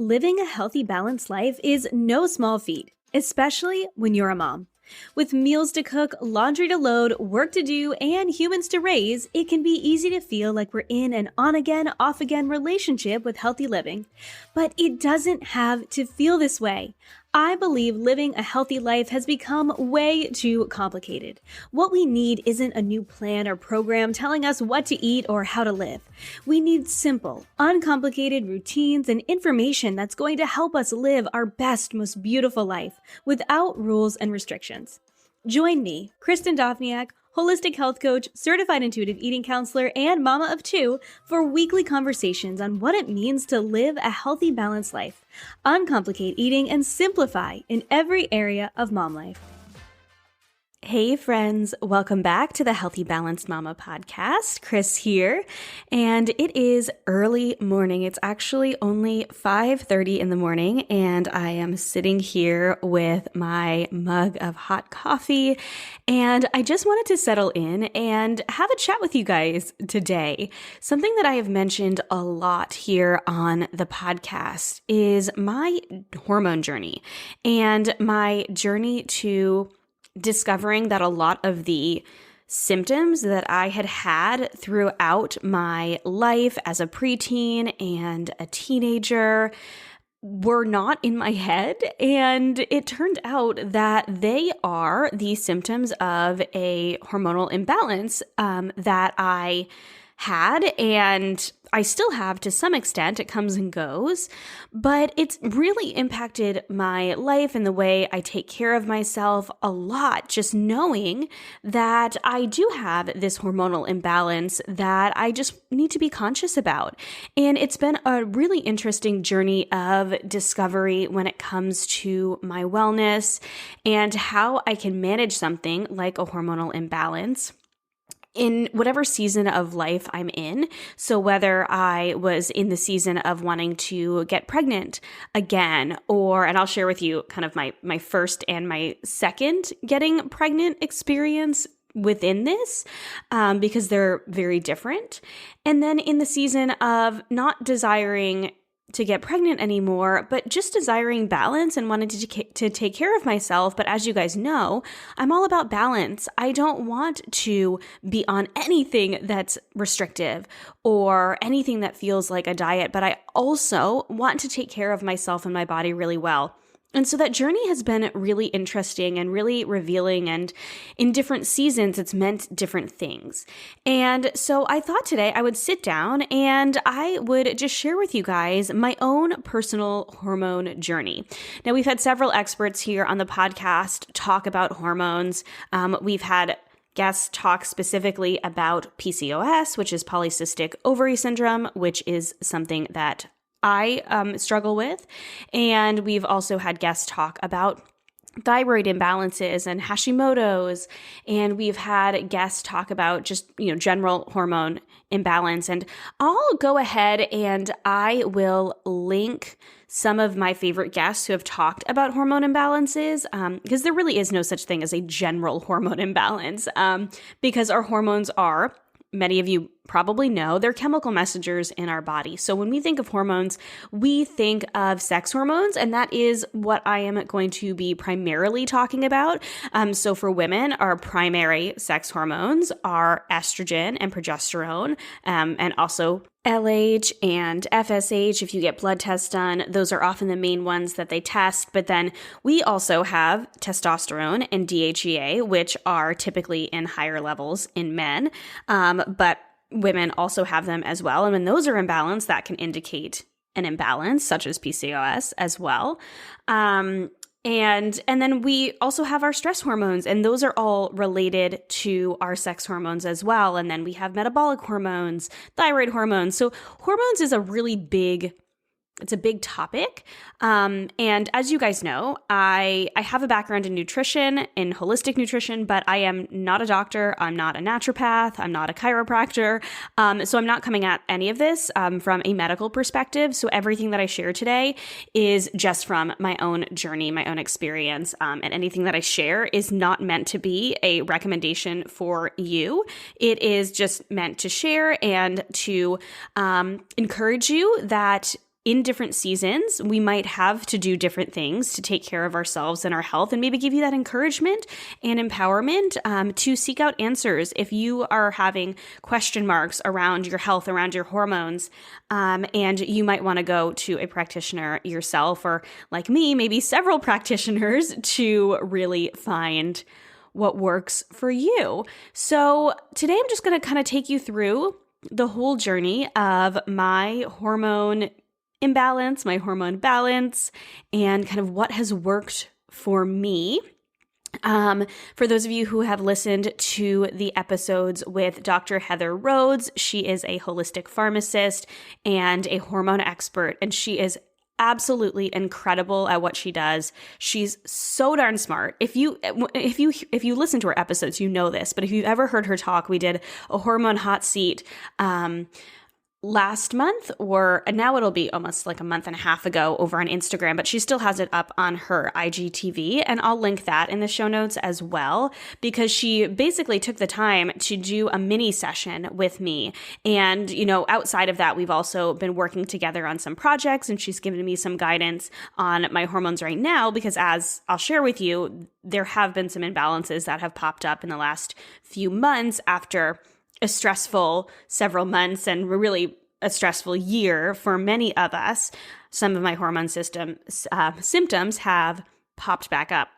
Living a healthy, balanced life is no small feat, especially when you're a mom. With meals to cook, laundry to load, work to do, and humans to raise, it can be easy to feel like we're in an on-again, off-again relationship with healthy living. But it doesn't have to feel this way. I believe living a healthy life has become way too complicated. What we need isn't a new plan or program telling us what to eat or how to live. We need simple, uncomplicated routines and information that's going to help us live our best, most beautiful life without rules and restrictions. Join me, Kristin Dovbniak, holistic health coach, certified intuitive eating counselor, and mama of two, for weekly conversations on what it means to live a healthy, balanced life, uncomplicate eating, and simplify in every area of mom life. Hey friends, welcome back to the Healthy Balanced Mama podcast. Chris here, and it is early morning. It's actually only 5:30 in the morning, and I am sitting here with my mug of hot coffee, and I just wanted to settle in and have a chat with you guys today. Something that I have mentioned a lot here on the podcast is my hormone journey and my journey to discovering that a lot of the symptoms that I had had throughout my life as a preteen and a teenager were not in my head. And it turned out that they are the symptoms of a hormonal imbalance that I had, and I still have to some extent. It comes and goes, but it's really impacted my life and the way I take care of myself a lot, just knowing that I do have this hormonal imbalance that I just need to be conscious about. And it's been a really interesting journey of discovery when it comes to my wellness and how I can manage something like a hormonal imbalance in whatever season of life I'm in. So whether I was in the season of wanting to get pregnant again, and I'll share with you kind of my first and my second getting pregnant experience within this, because they're very different. And then in the season of not desiring to get pregnant anymore, but just desiring balance and wanting to take care of myself. But as you guys know, I'm all about balance. I don't want to be on anything that's restrictive or anything that feels like a diet, but I also want to take care of myself and my body really well. And so that journey has been really interesting and really revealing, and in different seasons, it's meant different things. And so I thought today I would sit down and I would just share with you guys my own personal hormone journey. Now, we've had several experts here on the podcast talk about hormones. We've had guests talk specifically about PCOS, which is polycystic ovary syndrome, which is something that I struggle with. And we've also had guests talk about thyroid imbalances and Hashimoto's. And we've had guests talk about just, general hormone imbalance. And I'll go ahead and I will link some of my favorite guests who have talked about hormone imbalances, because there really is no such thing as a general hormone imbalance, because our hormones are, many of you probably know, they're chemical messengers in our body. So when we think of hormones, we think of sex hormones, and that is what I am going to be primarily talking about. So for women, our primary sex hormones are estrogen and progesterone, and also LH and FSH. If you get blood tests done, those are often the main ones that they test. But then we also have testosterone and DHEA, which are typically in higher levels in men. But women also have them as well. And when those are imbalanced, that can indicate an imbalance, such as PCOS as well. And then we also have our stress hormones, and those are all related to our sex hormones as well. And then we have metabolic hormones, thyroid hormones. So hormones is a really big topic. And as you guys know, I have a background in nutrition, in holistic nutrition, but I am not a doctor. I'm not a naturopath. I'm not a chiropractor. So I'm not coming at any of this from a medical perspective. So everything that I share today is just from my own journey, my own experience. And anything that I share is not meant to be a recommendation for you. It is just meant to share and to encourage you that in different seasons, we might have to do different things to take care of ourselves and our health, and maybe give you that encouragement and empowerment to seek out answers if you are having question marks around your health, around your hormones, and you might want to go to a practitioner yourself, or like me, maybe several practitioners to really find what works for you. So today I'm just going to kind of take you through the whole journey of my hormone imbalance, my hormone balance, and kind of what has worked for me. For those of you who have listened to the episodes with Dr. Heather Rhodes, she is a holistic pharmacist and a hormone expert, and she is absolutely incredible at what she does. She's so darn smart. If you listen to her episodes, you know this, but if you've ever heard her talk, we did a hormone hot seat last month, or now it'll be almost like a month and a half ago over on Instagram, but she still has it up on her IGTV, and I'll link that in the show notes as well, because she basically took the time to do a mini session with me. And, outside of that, we've also been working together on some projects, and she's given me some guidance on my hormones right now, because as I'll share with you, there have been some imbalances that have popped up in the last few months after a stressful several months and really a stressful year for many of us. Some of my hormone symptoms have popped back up.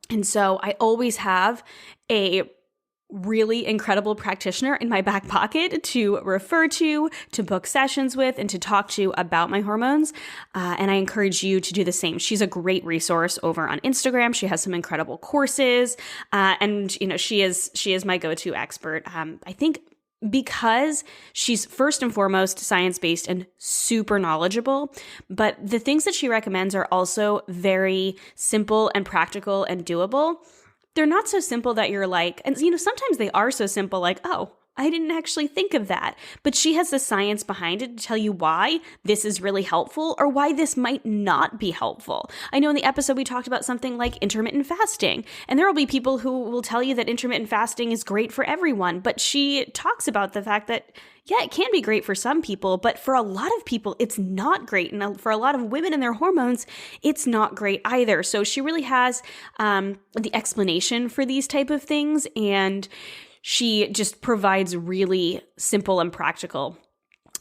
And so I always have a really incredible practitioner in my back pocket to refer to book sessions with, and to talk to about my hormones. And I encourage you to do the same. She's a great resource over on Instagram. She has some incredible courses. And she is my go-to expert. I think because she's first and foremost science-based and super knowledgeable, but the things that she recommends are also very simple and practical and doable. They're not so simple that you're like, and sometimes they are so simple, like, oh, I didn't actually think of that. But she has the science behind it to tell you why this is really helpful or why this might not be helpful. I know in the episode we talked about something like intermittent fasting, and there will be people who will tell you that intermittent fasting is great for everyone, but she talks about the fact that, yeah, it can be great for some people, but for a lot of people, it's not great. And for a lot of women and their hormones, it's not great either. So she really has the explanation for these type of things, and she just provides really simple and practical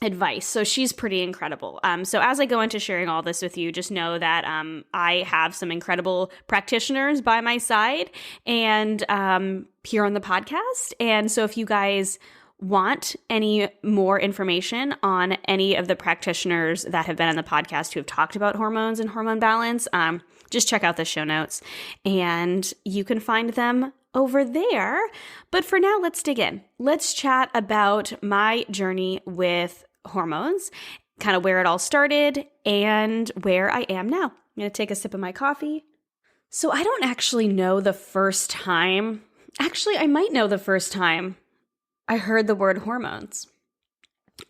advice. So she's pretty incredible. So as I go into sharing all this with you, just know that I have some incredible practitioners by my side and here on the podcast. And so if you guys want any more information on any of the practitioners that have been on the podcast who have talked about hormones and hormone balance, just check out the show notes and you can find them over there. But for now, let's dig in. Let's chat about my journey with hormones, kind of where it all started and where I am now. I'm going to take a sip of my coffee. So I don't actually know the first time. Actually, I might know the first time I heard the word hormones.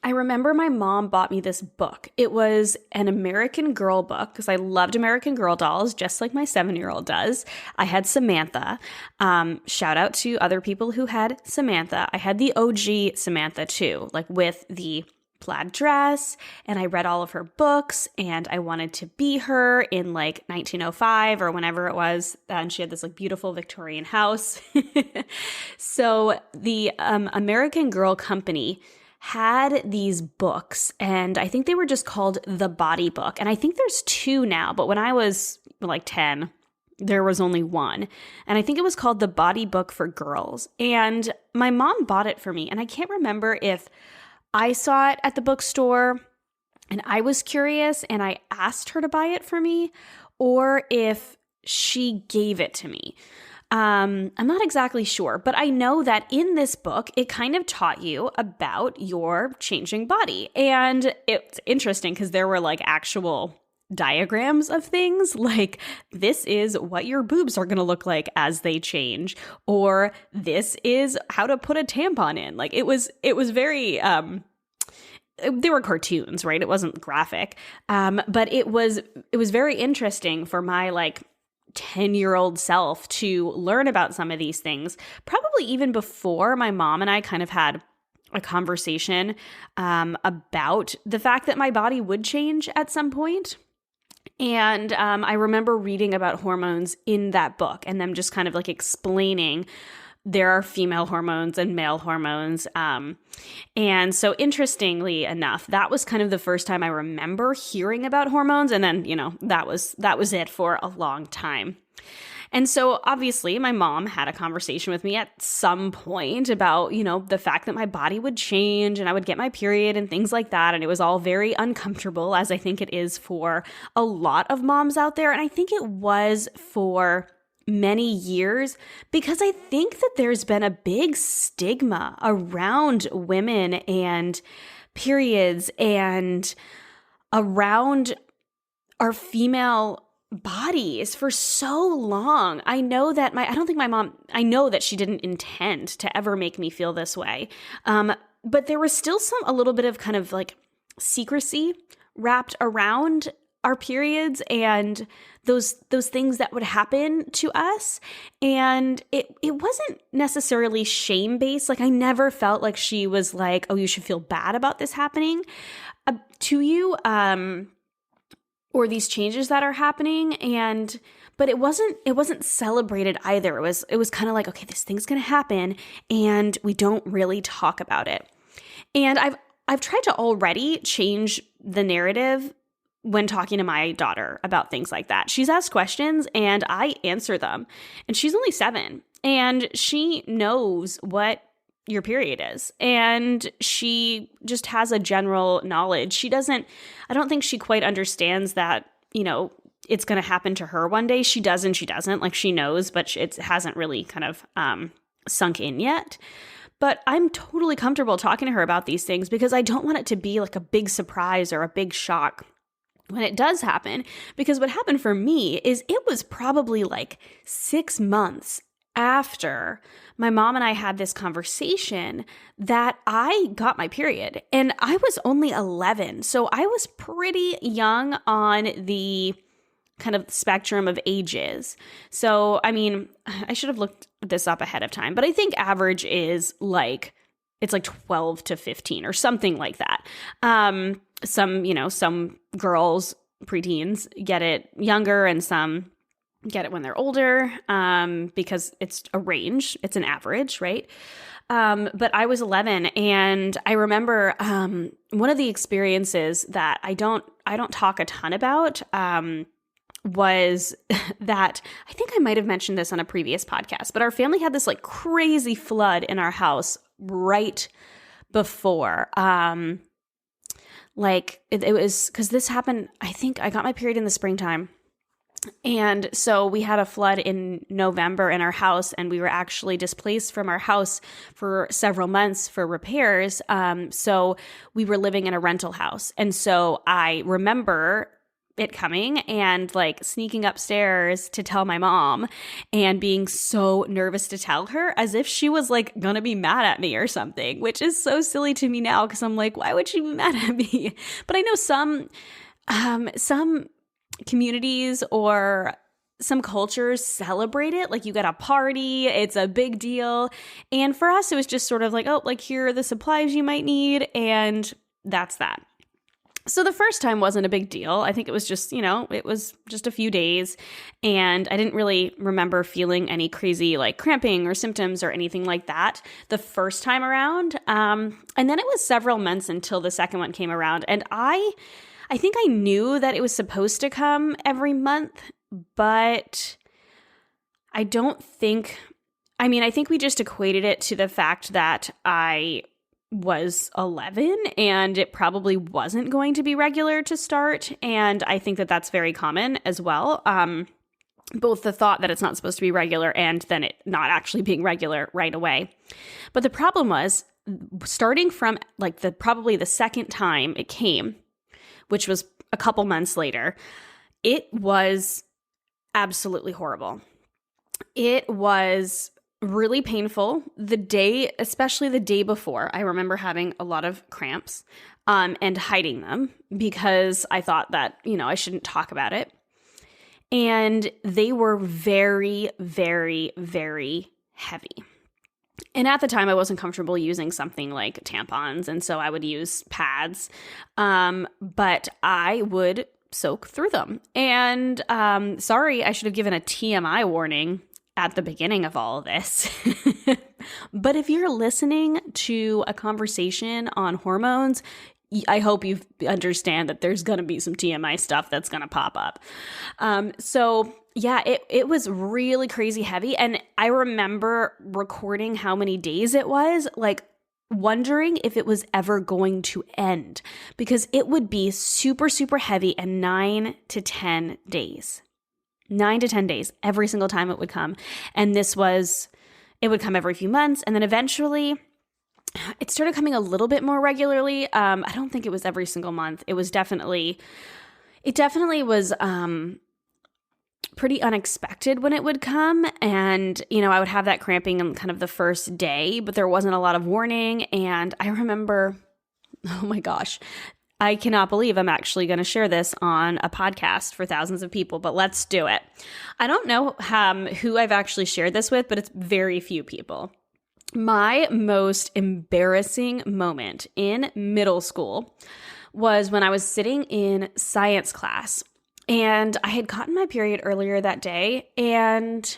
I remember my mom bought me this book. It was an American Girl book because I loved American Girl dolls, just like my 7-year-old does. I had Samantha. Shout out to other people who had Samantha. I had the OG Samantha too, like with the plaid dress, and I read all of her books, and I wanted to be her in like 1905 or whenever it was, and she had this like beautiful Victorian house. So the American Girl company had these books, and I think they were just called The Body Book. And I think there's 2 now, but when I was like 10, there was only 1. And I think it was called The Body Book for Girls. And my mom bought it for me. And I can't remember if I saw it at the bookstore and I was curious and I asked her to buy it for me, or if she gave it to me. I'm not exactly sure, but I know that in this book, it kind of taught you about your changing body. And it's interesting because there were like actual diagrams of things like, this is what your boobs are going to look like as they change, or this is how to put a tampon in. Like it was very, they were cartoons, right? It wasn't graphic. But it was very interesting for my like 10-year-old self to learn about some of these things, probably even before my mom and I kind of had a conversation about the fact that my body would change at some point. And I remember reading about hormones in that book and them just kind of like explaining there are female hormones and male hormones. And so interestingly enough, that was kind of the first time I remember hearing about hormones. And then, that was it for a long time. And so obviously my mom had a conversation with me at some point about, the fact that my body would change and I would get my period and things like that. And it was all very uncomfortable, as I think it is for a lot of moms out there. And I think it was for many years, because I think that there's been a big stigma around women and periods and around our female bodies for so long. I know that I know that she didn't intend to ever make me feel this way. But there was still a little bit of kind of like secrecy wrapped around our periods and those things that would happen to us. And it wasn't necessarily shame-based. Like I never felt like she was like, oh, you should feel bad about this happening to you, or these changes that are happening. But it wasn't celebrated either. It was kind of like, okay, this thing's going to happen and we don't really talk about it. And I've tried to already change the narrative when talking to my daughter about things like that. She's asked questions and I answer them. And she's only 7 and she knows what your period is. And she just has a general knowledge. I don't think she quite understands that, it's going to happen to her one day. She does and she doesn't. Like she knows, but it hasn't really kind of sunk in yet. But I'm totally comfortable talking to her about these things because I don't want it to be like a big surprise or a big shock when it does happen. Because what happened for me is it was probably like 6 months after my mom and I had this conversation that I got my period. And I was only 11. So I was pretty young on the kind of spectrum of ages. So, I mean, I should have looked this up ahead of time, but I think average is like, it's like 12 to 15 or something like that. Some girls, preteens, get it younger and some get it when they're older, because it's a range, it's an average, right? But I was 11 and I remember one of the experiences that I don't talk a ton about was that I think I might have mentioned this on a previous podcast, but our family had this like crazy flood in our house right before. It was because this happened, I think I got my period in the springtime. And so we had a flood in November in our house, and we were actually displaced from our house for several months for repairs. So we were living in a rental house. And so I remember it coming and like sneaking upstairs to tell my mom and being so nervous to tell her as if she was like going to be mad at me or something, which is so silly to me now because I'm like, why would she be mad at me? But I know some communities or some cultures celebrate it. Like you get a party, it's a big deal. And for us, it was just sort of like, oh, like here are the supplies you might need. And that's that. So the first time wasn't a big deal. I think it was just, it was just a few days. And I didn't really remember feeling any crazy like cramping or symptoms or anything like that the first time around. And then it was several months until the second one came around. And I think I knew that it was supposed to come every month, but I think we just equated it to the fact that I was 11 and it probably wasn't going to be regular to start. And I think that that's very common as well. Both the thought that it's not supposed to be regular and then it not actually being regular right away. But the problem was starting from like probably the second time it came, which was a couple months later, it was absolutely horrible. It was really painful. Especially the day before, I remember having a lot of cramps and hiding them because I thought that, I shouldn't talk about it. And they were very, very, very heavy. And at the time, I wasn't comfortable using something like tampons, and so I would use pads, but I would soak through them. And sorry, I should have given a TMI warning at the beginning of all of this. But if you're listening to a conversation on hormones, I hope you understand that there's going to be some TMI stuff that's going to pop up. So yeah, it was really crazy heavy. And I remember recording how many days it was, like wondering if it was ever going to end, because it would be super, super heavy and 9 to 10 days. 9 to 10 days every single time it would come. And it would come every few months. And then eventually it started coming a little bit more regularly. I don't think it was every single month. It definitely was pretty unexpected when it would come. And, I would have that cramping in kind of the first day, but there wasn't a lot of warning. And I remember, oh my gosh, I cannot believe I'm actually going to share this on a podcast for thousands of people, but let's do it. I don't know who I've actually shared this with, but it's very few people. My most embarrassing moment in middle school was when I was sitting in science class, and I had gotten my period earlier that day, and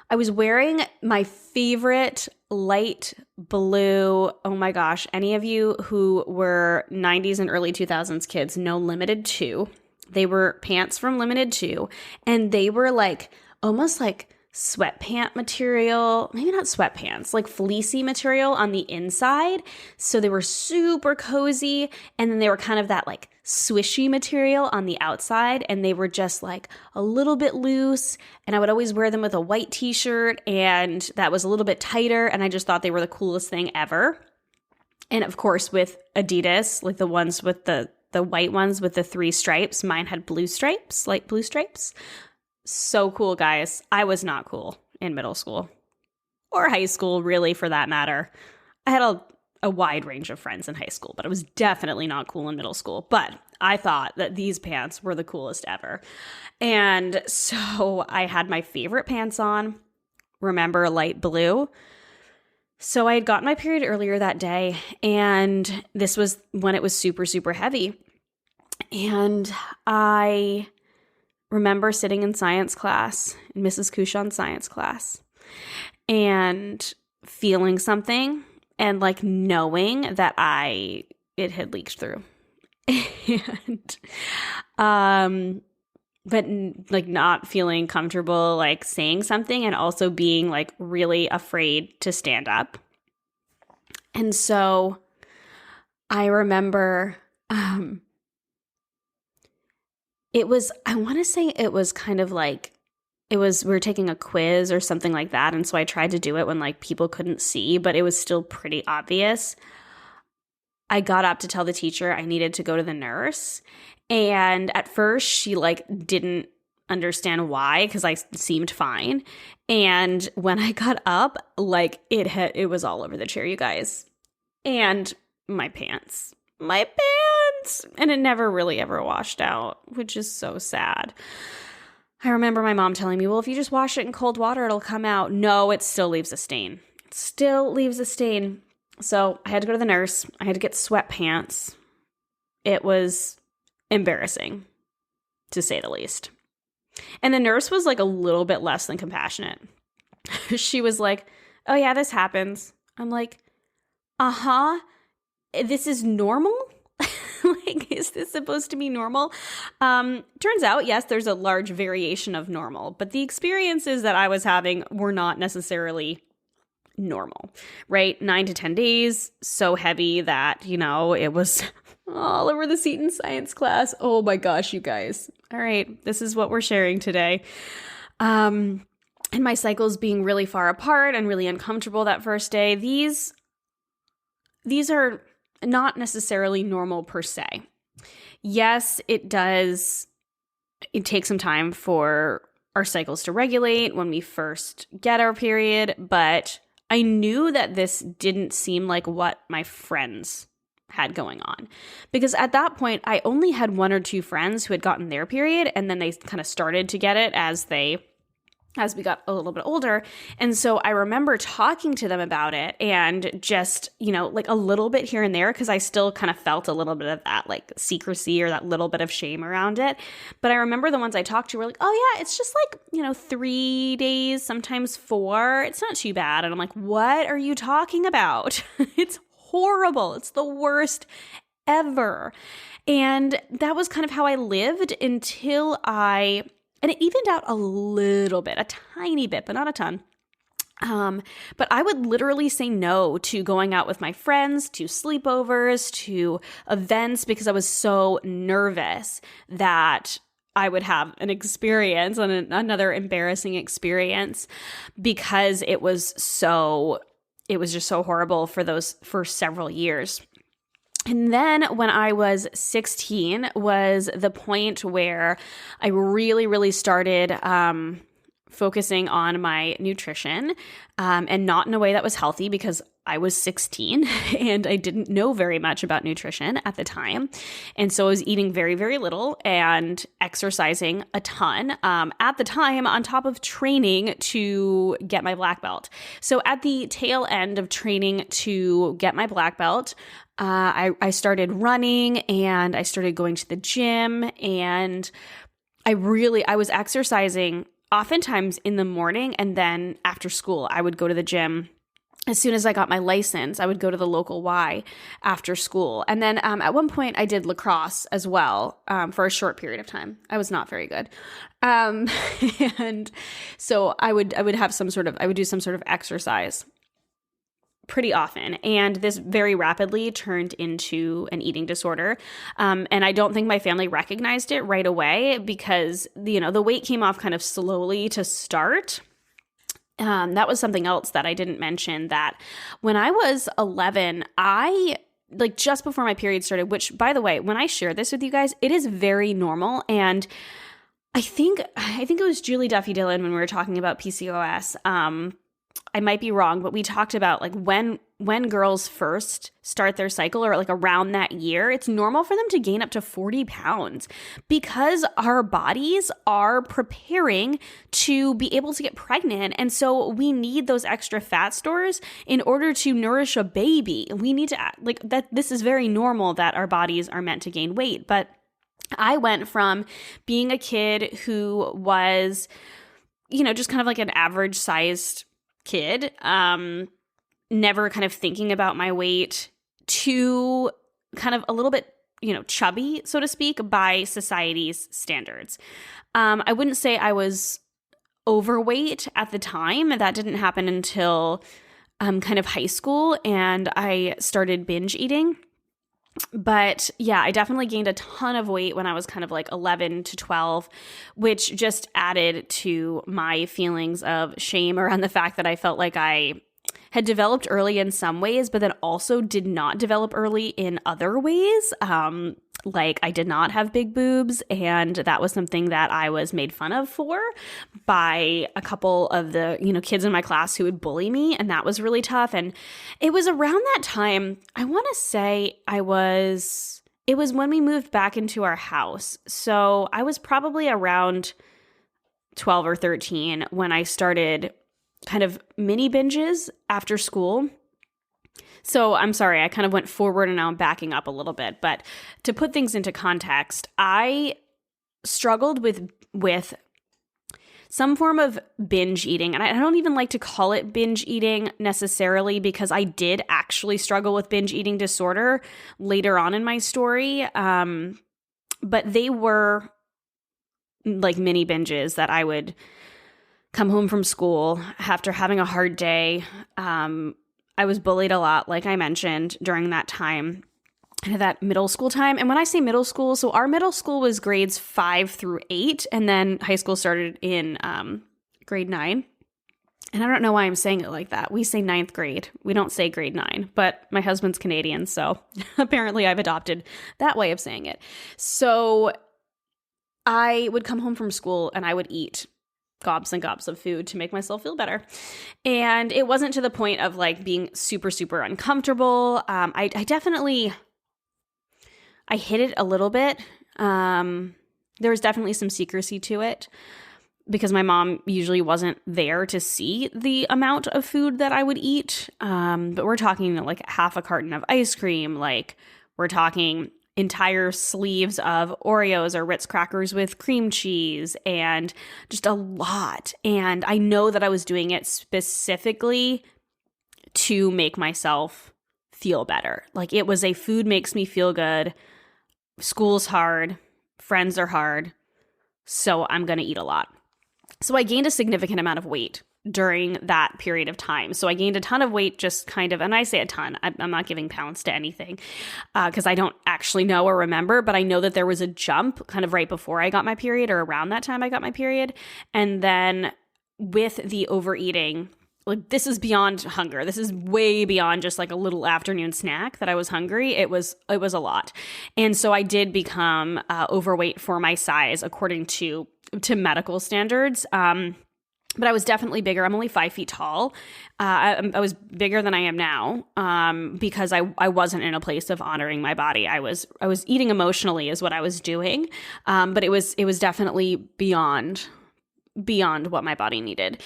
I was wearing my favorite light blue, oh my gosh, any of you who were 90s and early 2000s kids know Limited 2. They were pants from Limited 2, and they were like almost like sweatpant material, maybe not sweatpants, like fleecy material on the inside. So they were super cozy, and then they were kind of that like swishy material on the outside, and they were just like a little bit loose. And I would always wear them with a white t-shirt, and that was a little bit tighter, and I just thought they were the coolest thing ever. And of course with Adidas, like the ones with the white ones with the 3 stripes, mine had blue stripes, light blue stripes. So cool, guys. I was not cool in middle school or high school, really, for that matter. I had a wide range of friends in high school, but I was definitely not cool in middle school. But I thought that these pants were the coolest ever. And so I had my favorite pants on, remember, light blue. So I had gotten my period earlier that day, and this was when it was super, super heavy. And I remember sitting in science class, in Mrs. Couchon's science class, and feeling something and like knowing that it had leaked through. And but like not feeling comfortable like saying something, and also being like really afraid to stand up. And so I remember I want to say it was kind of like, we were taking a quiz or something like that. And so I tried to do it when like people couldn't see, but it was still pretty obvious. I got up to tell the teacher I needed to go to the nurse. And at first she like didn't understand why, because I seemed fine. And when I got up, like it was all over the chair, you guys. And my pants. And it never really ever washed out, which is so sad. I remember my mom telling me, well, if you just wash it in cold water, it'll come out. No, it still leaves a stain. So I had to go to the nurse. I had to get sweatpants. It was embarrassing, to say the least. And the nurse was like a little bit less than compassionate. She was like, oh yeah, this happens. I'm like, this is normal? Like, is this supposed to be normal? Turns out, yes, there's a large variation of normal, but the experiences that I was having were not necessarily normal, right? 9 to 10 days, so heavy that, it was all over the seat in science class. Oh my gosh, you guys. All right, this is what we're sharing today. And my cycles being really far apart and really uncomfortable that first day. These are not necessarily normal per se. Yes, it takes some time for our cycles to regulate when we first get our period, but I knew that this didn't seem like what my friends had going on. Because at that point, I only had 1 or 2 friends who had gotten their period, and then they kind of started to get it as they as we got a little bit older. And so I remember talking to them about it and just, like a little bit here and there, because I still kind of felt a little bit of that like secrecy or that little bit of shame around it. But I remember the ones I talked to were like, oh yeah, it's just like, 3 days, sometimes 4. It's not too bad. And I'm like, what are you talking about? It's horrible. It's the worst ever. And that was kind of how I lived until and it evened out a little bit, a tiny bit, but not a ton. But I would literally say no to going out with my friends, to sleepovers, to events, because I was so nervous that I would have an experience and another embarrassing experience, because it was just so horrible for those first several years. And then when I was 16 was the point where I really, really started focusing on my nutrition, and not in a way that was healthy, because I was 16 and I didn't know very much about nutrition at the time. And so I was eating very, very little and exercising a ton at the time, on top of training to get my black belt. So at the tail end of training to get my black belt, I started running and I started going to the gym, and I was exercising oftentimes in the morning, and then after school, I would go to the gym. As soon as I got my license, I would go to the local Y after school. And then at one point, I did lacrosse as well for a short period of time. I was not very good. And so I would do some sort of exercise pretty often. And this very rapidly turned into an eating disorder. And I don't think my family recognized it right away, because, the weight came off kind of slowly to start. That was something else that I didn't mention, that when I was 11, just before my period started, which, by the way, when I share this with you guys, it is very normal. And I think it was Julie Duffy Dillon when we were talking about PCOS. I might be wrong, but we talked about like when girls first start their cycle, or like around that year, it's normal for them to gain up to 40 pounds, because our bodies are preparing to be able to get pregnant. And so we need those extra fat stores in order to nourish a baby. We need to that. This is very normal that our bodies are meant to gain weight. But I went from being a kid who was, just kind of like an average sized kid, never kind of thinking about my weight, to kind of a little bit, chubby, so to speak, by society's standards. I wouldn't say I was overweight at the time. That didn't happen until kind of high school, and I started binge eating. But yeah, I definitely gained a ton of weight when I was kind of like 11 to 12, which just added to my feelings of shame around the fact that I felt like I had developed early in some ways, but then also did not develop early in other ways. Like I did not have big boobs, and that was something that I was made fun of for by a couple of the, kids in my class who would bully me, and that was really tough. And it was around that time, I want to say it was when we moved back into our house. So I was probably around 12 or 13 when I started kind of mini binges after school. So I'm sorry, I kind of went forward and now I'm backing up a little bit. But to put things into context, I struggled with some form of binge eating. And I don't even like to call it binge eating necessarily, because I did actually struggle with binge eating disorder later on in my story. But they were like mini binges that I would come home from school after having a hard day. I was bullied a lot, like I mentioned, during that time, that middle school time. And when I say middle school, so our middle school was grades 5 through 8, and then high school started in grade 9. And I don't know why I'm saying it like that. We say 9th grade. We don't say grade 9, but my husband's Canadian, so apparently I've adopted that way of saying it. So I would come home from school and I would eat gobs and gobs of food to make myself feel better. And it wasn't to the point of like being super, super uncomfortable. I definitely hid it a little bit. There was definitely some secrecy to it, because my mom usually wasn't there to see the amount of food that I would eat. But we're talking like half a carton of ice cream. Like we're talking entire sleeves of Oreos or Ritz crackers with cream cheese and just a lot. And I know that I was doing it specifically to make myself feel better. Like it was a food makes me feel good. School's hard. Friends are hard. So I'm going to eat a lot. So I gained a significant amount of weight during that period of time. So I gained a ton of weight just kind of, and I say a ton, I'm not giving pounds to anything because I don't actually know or remember, but I know that there was a jump kind of right before I got my period or around that time I got my period. And then with the overeating, like this is beyond hunger. This is way beyond just like a little afternoon snack that I was hungry. It was a lot. And so I did become overweight for my size according to medical standards. But I was definitely bigger. I'm only 5 feet tall. I was bigger than I am now because I wasn't in a place of honoring my body. I was eating emotionally is what I was doing. But it was definitely beyond what my body needed.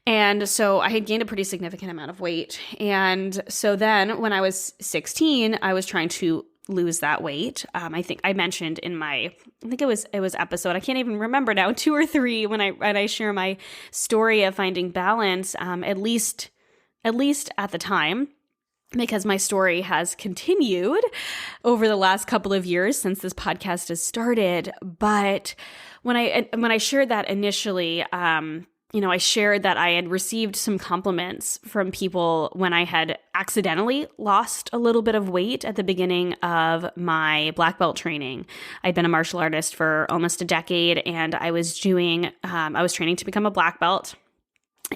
And so I had gained a pretty significant amount of weight. And so then when I was 16, I was trying to lose that weight. I think I mentioned in I think it was episode, I can't even remember now, 2 or 3 when I share my story of finding balance, at least at the time, because my story has continued over the last couple of years since this podcast has started. But when I shared that initially, I shared that I had received some compliments from people when I had accidentally lost a little bit of weight at the beginning of my black belt training. I'd been a martial artist for almost a decade, and I was training to become a black belt.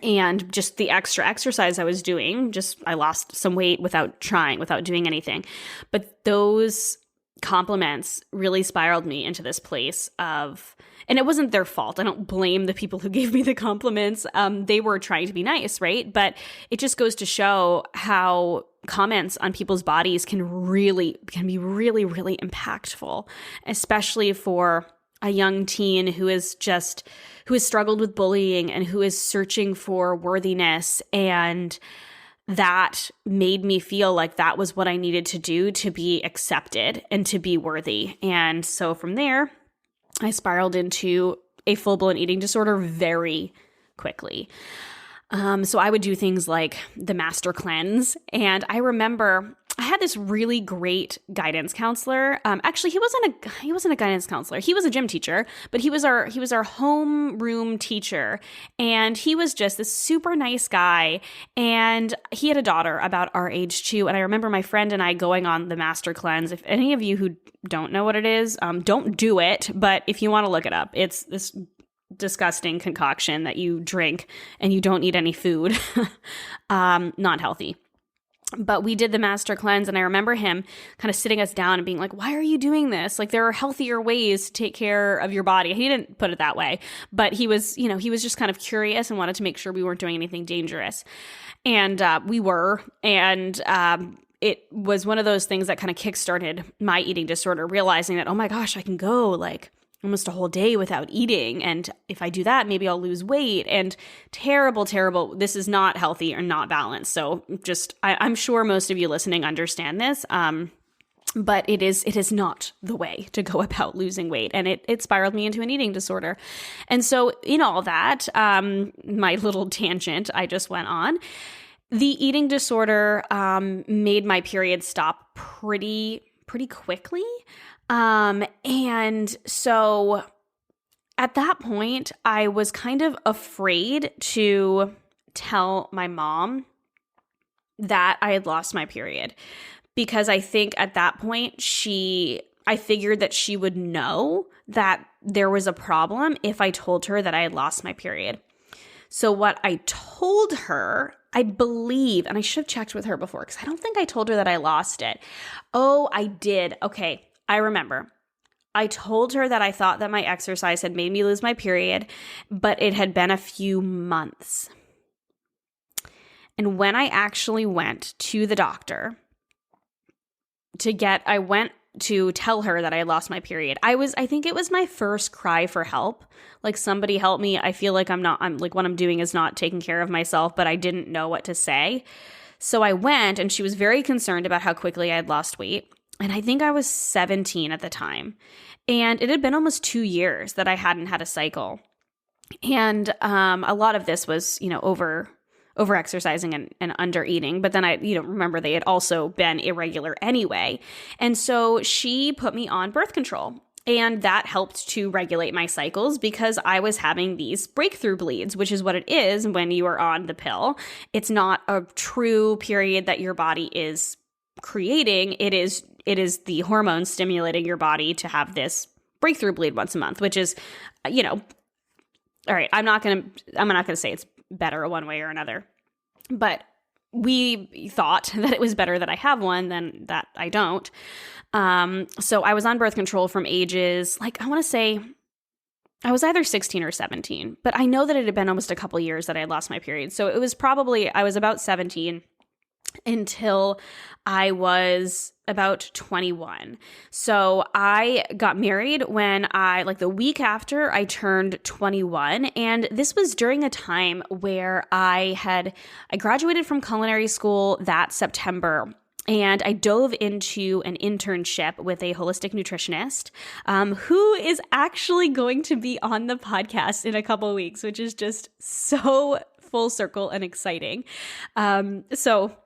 And just the extra exercise I was doing, I lost some weight without doing anything. But those compliments really spiraled me into this place of, and it wasn't their fault. I don't blame the people who gave me the compliments. They were trying to be nice, right? But it just goes to show how comments on people's bodies can be really, really impactful, especially for a young teen who has struggled with bullying and who is searching for worthiness. And that made me feel like that was what I needed to do to be accepted and to be worthy. And so from there, I spiraled into a full-blown eating disorder very quickly. So I would do things like the master cleanse. And I remember I had this really great guidance counselor. Actually, he wasn't a guidance counselor. He was a gym teacher, but he was our homeroom teacher. And he was just this super nice guy. And he had a daughter about our age too. And I remember my friend and I going on the master cleanse. If any of you who don't know what it is, don't do it. But if you want to look it up, it's this disgusting concoction that you drink and you don't eat any food. Not healthy. But we did the master cleanse, and I remember him kind of sitting us down and being like, why are you doing this? Like, there are healthier ways to take care of your body. He didn't put it that way, but he was just kind of curious and wanted to make sure we weren't doing anything dangerous. And we were. And it was one of those things that kind of kickstarted my eating disorder, realizing that, oh my gosh, I can go like almost a whole day without eating. And if I do that, maybe I'll lose weight. And terrible. This is not healthy or not balanced. So I'm sure most of you listening understand this. But it is not the way to go about losing weight. And it spiraled me into an eating disorder. And so in all that, my little tangent I just went on, the eating disorder made my period stop pretty quickly. And so at that point, I was kind of afraid to tell my mom that I had lost my period, because I think at that point I figured that she would know that there was a problem if I told her that I had lost my period. So what I told her, I believe, and I should have checked with her before because I don't think I told her that I lost it. Oh, I did. Okay. I remember. I told her that I thought that my exercise had made me lose my period, but it had been a few months. And when I actually went to the doctor I went to tell her that I had lost my period. I think it was my first cry for help. Like, somebody help me. I feel like I'm like, what I'm doing is not taking care of myself, but I didn't know what to say. So I went, and she was very concerned about how quickly I had lost weight. And I think I was 17 at the time. And it had been almost 2 years that I hadn't had a cycle. And a lot of this was, over exercising and under eating. But then I, remember they had also been irregular anyway. And so she put me on birth control. And that helped to regulate my cycles because I was having these breakthrough bleeds, which is what it is when you are on the pill. It's not a true period that your body is creating. It is the hormones stimulating your body to have this breakthrough bleed once a month, which is, all right, I'm not going to say it's better one way or another, but we thought that it was better that I have one than that I don't. So I was on birth control from ages, I want to say I was either 16 or 17, but I know that it had been almost a couple years that I had lost my period. So it was I was about 17 until I was about 21. So I got married when the week after I turned 21. And this was during a time where I graduated from culinary school that September. And I dove into an internship with a holistic nutritionist who is actually going to be on the podcast in a couple of weeks, which is just so full circle and exciting. So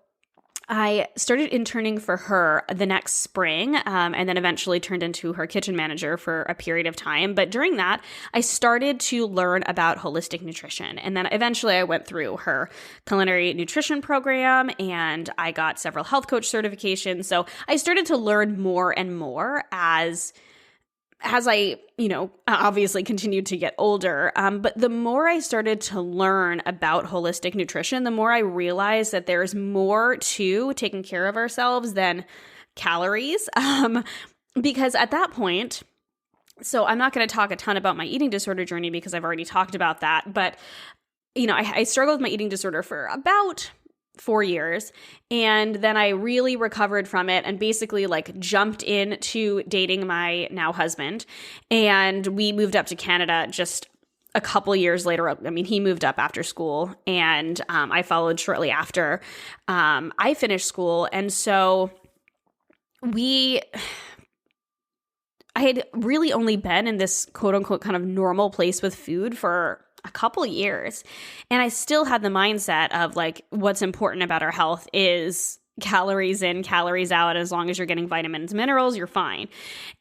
I started interning for her the next spring, and then eventually turned into her kitchen manager for a period of time. But during that, I started to learn about holistic nutrition. And then eventually I went through her culinary nutrition program, and I got several health coach certifications. So I started to learn more and more as I, obviously continued to get older. But the more I started to learn about holistic nutrition, the more I realized that there's more to taking care of ourselves than calories. Because at that point, so I'm not going to talk a ton about my eating disorder journey because I've already talked about that. But, I struggled with my eating disorder for about 4 years. And then I really recovered from it and basically jumped into dating my now husband. And we moved up to Canada just a couple years later. I mean, he moved up after school, and I followed shortly after I finished school. And so I had really only been in this quote unquote kind of normal place with food for a couple years. And I still had the mindset of what's important about our health is calories in, calories out. As long as you're getting vitamins, minerals, you're fine.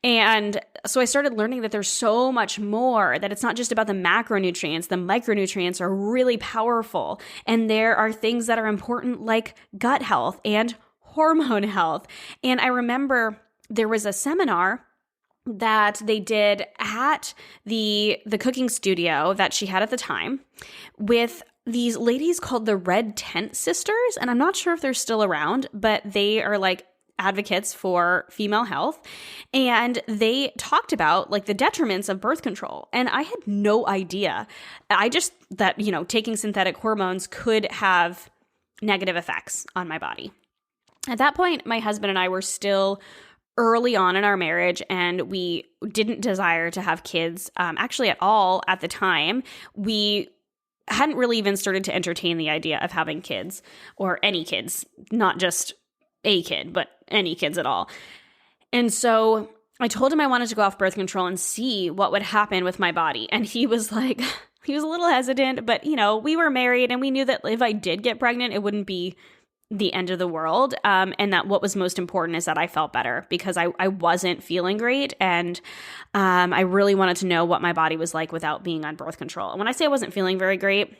And so I started learning that there's so much more, that it's not just about the macronutrients. The micronutrients are really powerful. And there are things that are important like gut health and hormone health. And I remember there was a seminar that they did at the cooking studio that she had at the time with these ladies called the Red Tent Sisters. And I'm not sure if they're still around, but they are advocates for female health. And they talked about the detriments of birth control. And I had no idea. I just that, taking synthetic hormones could have negative effects on my body. At that point, my husband and I were still early on in our marriage, and we didn't desire to have kids actually at all at the time. We hadn't really even started to entertain the idea of having kids, or any kids, not just a kid, but any kids at all. And so I told him I wanted to go off birth control and see what would happen with my body. And he was he was a little hesitant, but we were married, and we knew that if I did get pregnant, it wouldn't be the end of the world. And that what was most important is that I felt better, because I wasn't feeling great. And I really wanted to know what my body was like without being on birth control. And when I say I wasn't feeling very great,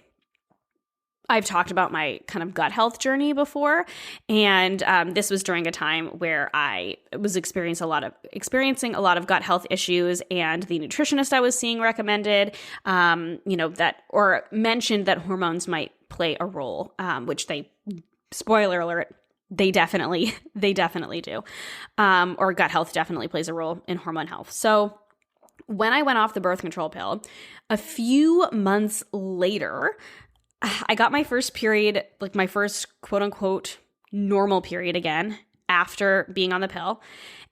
I've talked about my kind of gut health journey before. And this was during a time where I was experiencing a lot of gut health issues. And the nutritionist I was seeing recommended, mentioned that hormones might play a role, which they, spoiler alert, they definitely do. Or gut health definitely plays a role in hormone health. So when I went off the birth control pill, a few months later, I got my first period, my first quote unquote normal period again after being on the pill.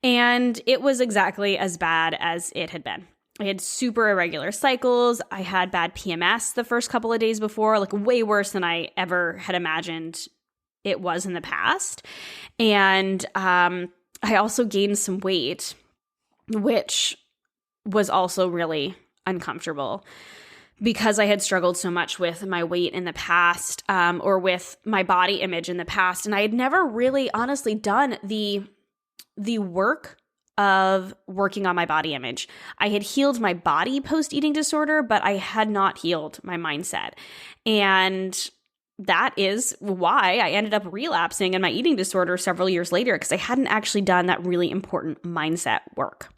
And it was exactly as bad as it had been. I had super irregular cycles. I had bad PMS the first couple of days before, like way worse than I ever had imagined it was in the past. And I also gained some weight, which was also really uncomfortable because I had struggled so much with my weight in the past, or with my body image in the past. And I had never really honestly done the work of working on my body image. I had healed my body post-eating disorder, but I had not healed my mindset. And that is why I ended up relapsing in my eating disorder several years later, because I hadn't actually done that really important mindset work.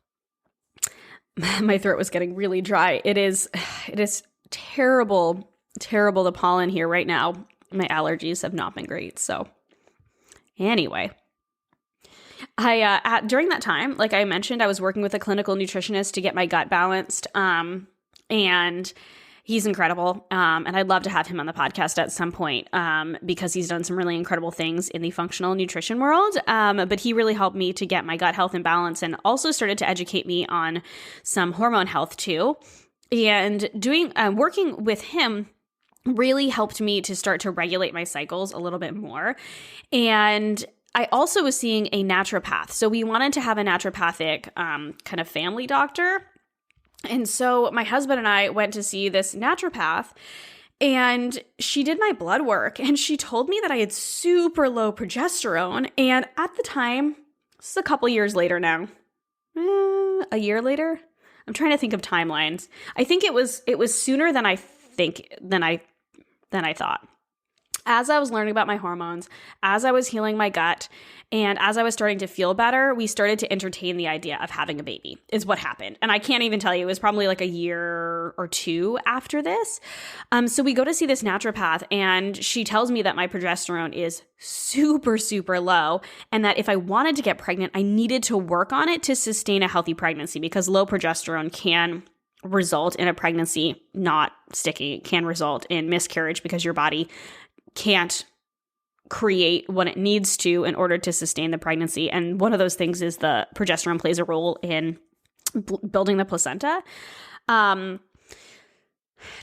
My throat was getting really dry. It is terrible, the pollen here right now. My allergies have not been great. So anyway, during that time, like I mentioned, I was working with a clinical nutritionist to get my gut balanced. And he's incredible. And I'd love to have him on the podcast at some point, because he's done some really incredible things in the functional nutrition world. But he really helped me to get my gut health in balance, and also started to educate me on some hormone health too. And working with him really helped me to start to regulate my cycles a little bit more. And I also was seeing a naturopath. So we wanted to have a naturopathic kind of family doctor. And so my husband and I went to see this naturopath, and she did my blood work, and she told me that I had super low progesterone. And at the time, this is a couple years later now, a year later. I'm trying to think of timelines. I think it was sooner than I thought. As I was learning about my hormones, as I was healing my gut, and as I was starting to feel better, we started to entertain the idea of having a baby, is what happened. And I can't even tell you, it was probably like a year or two after this. So we go to see this naturopath, and she tells me that my progesterone is super, super low, and that if I wanted to get pregnant, I needed to work on it to sustain a healthy pregnancy, because low progesterone can result in a pregnancy not sticking. It can result in miscarriage because your body can't create what it needs to in order to sustain the pregnancy. And one of those things is the progesterone plays a role in building the placenta.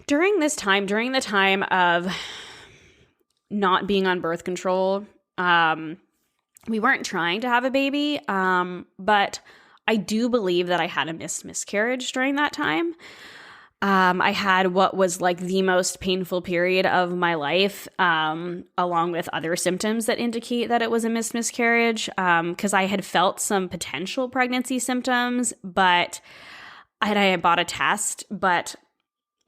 During the time of not being on birth control, we weren't trying to have a baby, but I do believe that I had a miscarriage during that time. I had what was like the most painful period of my life, along with other symptoms that indicate that it was a miscarriage, because I had felt some potential pregnancy symptoms, but I had bought a test, but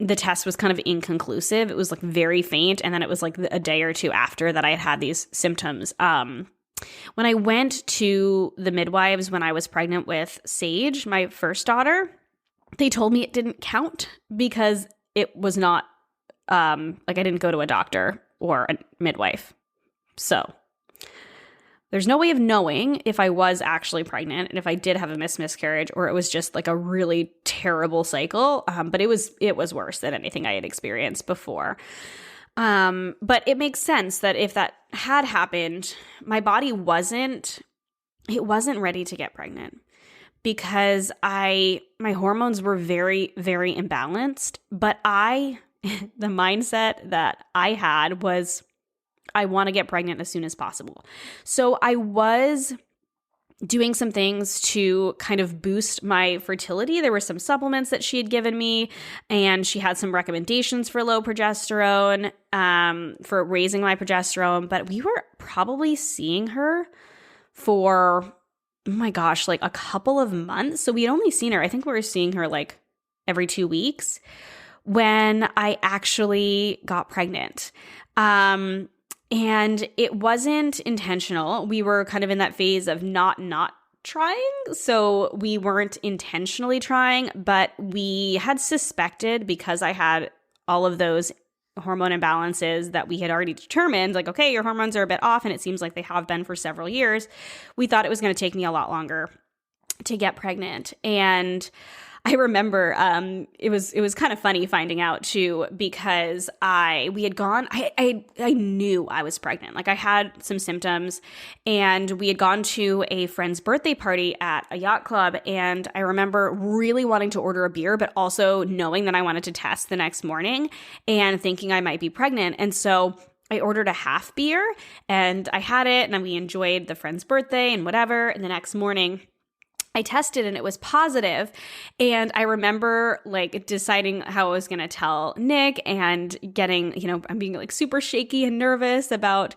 the test was kind of inconclusive. It was like very faint, and then it was like a day or two after that I had these symptoms. When I went to the midwives when I was pregnant with Sage, my first daughter, they told me it didn't count because it was not, I didn't go to a doctor or a midwife. So there's no way of knowing if I was actually pregnant and if I did have a miscarriage, or it was just like a really terrible cycle. But it was worse than anything I had experienced before. But it makes sense that if that had happened, my body wasn't ready to get pregnant, because my hormones were very, very imbalanced. But the mindset that I had was, I want to get pregnant as soon as possible. So I was doing some things to kind of boost my fertility. There were some supplements that she had given me, and she had some recommendations for low progesterone, for raising my progesterone. But we were probably seeing her for, oh my gosh, like a couple of months. So we had only seen her, I think we were seeing her like every 2 weeks, when I actually got pregnant. And it wasn't intentional. We were kind of in that phase of not trying. So we weren't intentionally trying, but we had suspected, because I had all of those hormone imbalances that we had already determined, like, okay, your hormones are a bit off, and it seems like they have been for several years. We thought it was going to take me a lot longer to get pregnant. And I remember it was kind of funny finding out too, because we had gone, I knew I was pregnant. Like I had some symptoms, and we had gone to a friend's birthday party at a yacht club, and I remember really wanting to order a beer, but also knowing that I wanted to test the next morning and thinking I might be pregnant. And so I ordered a half beer, and I had it, and we enjoyed the friend's birthday and whatever. And the next morning I tested and it was positive. And I remember like deciding how I was going to tell Nick, and getting, I'm being like super shaky and nervous about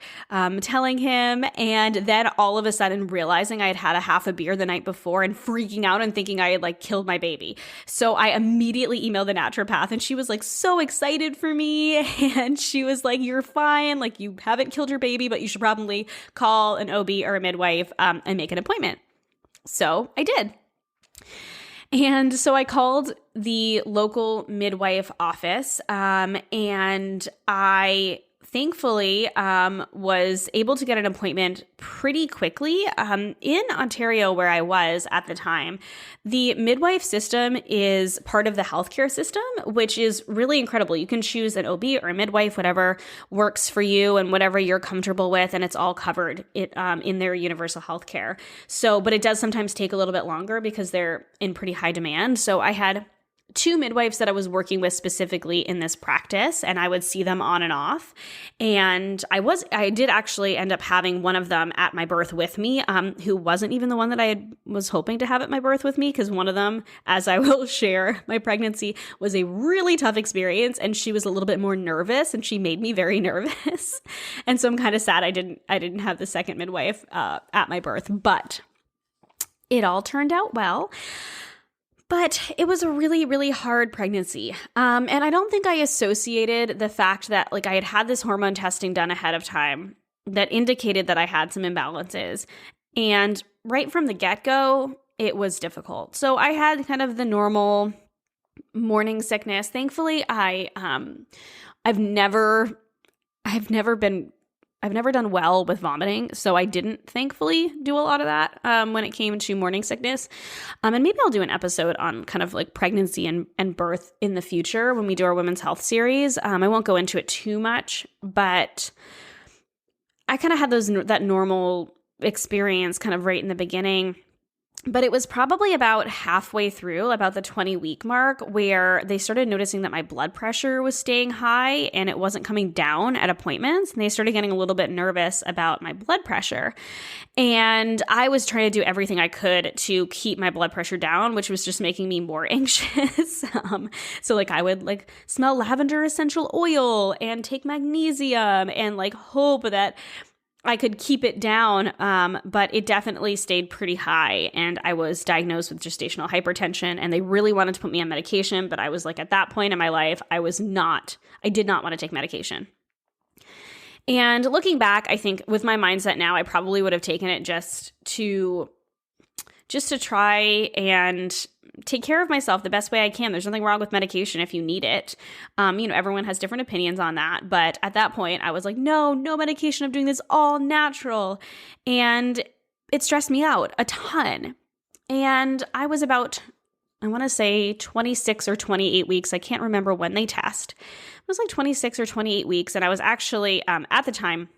telling him. And then all of a sudden realizing I had had a half a beer the night before and freaking out and thinking I had like killed my baby. So I immediately emailed the naturopath, and she was like so excited for me. And she was like, you're fine. Like you haven't killed your baby, but you should probably call an OB or a midwife and make an appointment. So I did. And so I called the local midwife office, and I thankfully was able to get an appointment pretty quickly. In Ontario, where I was at the time, the midwife system is part of the healthcare system, which is really incredible. You can choose an OB or a midwife, whatever works for you and whatever you're comfortable with, and it's all covered in their universal healthcare. So, but it does sometimes take a little bit longer because they're in pretty high demand. So I had 2 midwives that I was working with specifically in this practice, and I would see them on and off. And I did actually end up having one of them at my birth with me, who wasn't even the one that I was hoping to have at my birth with me, because one of them, as I will share, my pregnancy was a really tough experience, and she was a little bit more nervous, and she made me very nervous. And so I'm kind of sad I didn't have the second midwife at my birth, but it all turned out well. But it was a really, really hard pregnancy. And I don't think I associated the fact that like I had this hormone testing done ahead of time that indicated that I had some imbalances. And right from the get-go, it was difficult. So I had kind of the normal morning sickness. Thankfully, I've never done well with vomiting, so I didn't thankfully do a lot of that when it came to morning sickness. And maybe I'll do an episode on kind of like pregnancy and birth in the future when we do our women's health series. I won't go into it too much, but I kind of had that normal experience kind of right in the beginning. But it was probably about halfway through, about the 20-week mark, where they started noticing that my blood pressure was staying high and it wasn't coming down at appointments. And they started getting a little bit nervous about my blood pressure. And I was trying to do everything I could to keep my blood pressure down, which was just making me more anxious. So like I would like smell lavender essential oil and take magnesium and like hope that I could keep it down, but it definitely stayed pretty high, and I was diagnosed with gestational hypertension, and they really wanted to put me on medication, but I was like, at that point in my life, I did not want to take medication. And looking back, I think with my mindset now, I probably would have taken it just to try and take care of myself the best way I can. There's nothing wrong with medication if you need it. Everyone has different opinions on that. But at that point, I was like, no medication. I'm doing this all natural. And it stressed me out a ton. And I was about, I want to say 26 or 28 weeks. I can't remember when they test. It was like 26 or 28 weeks. And I was actually, at the time,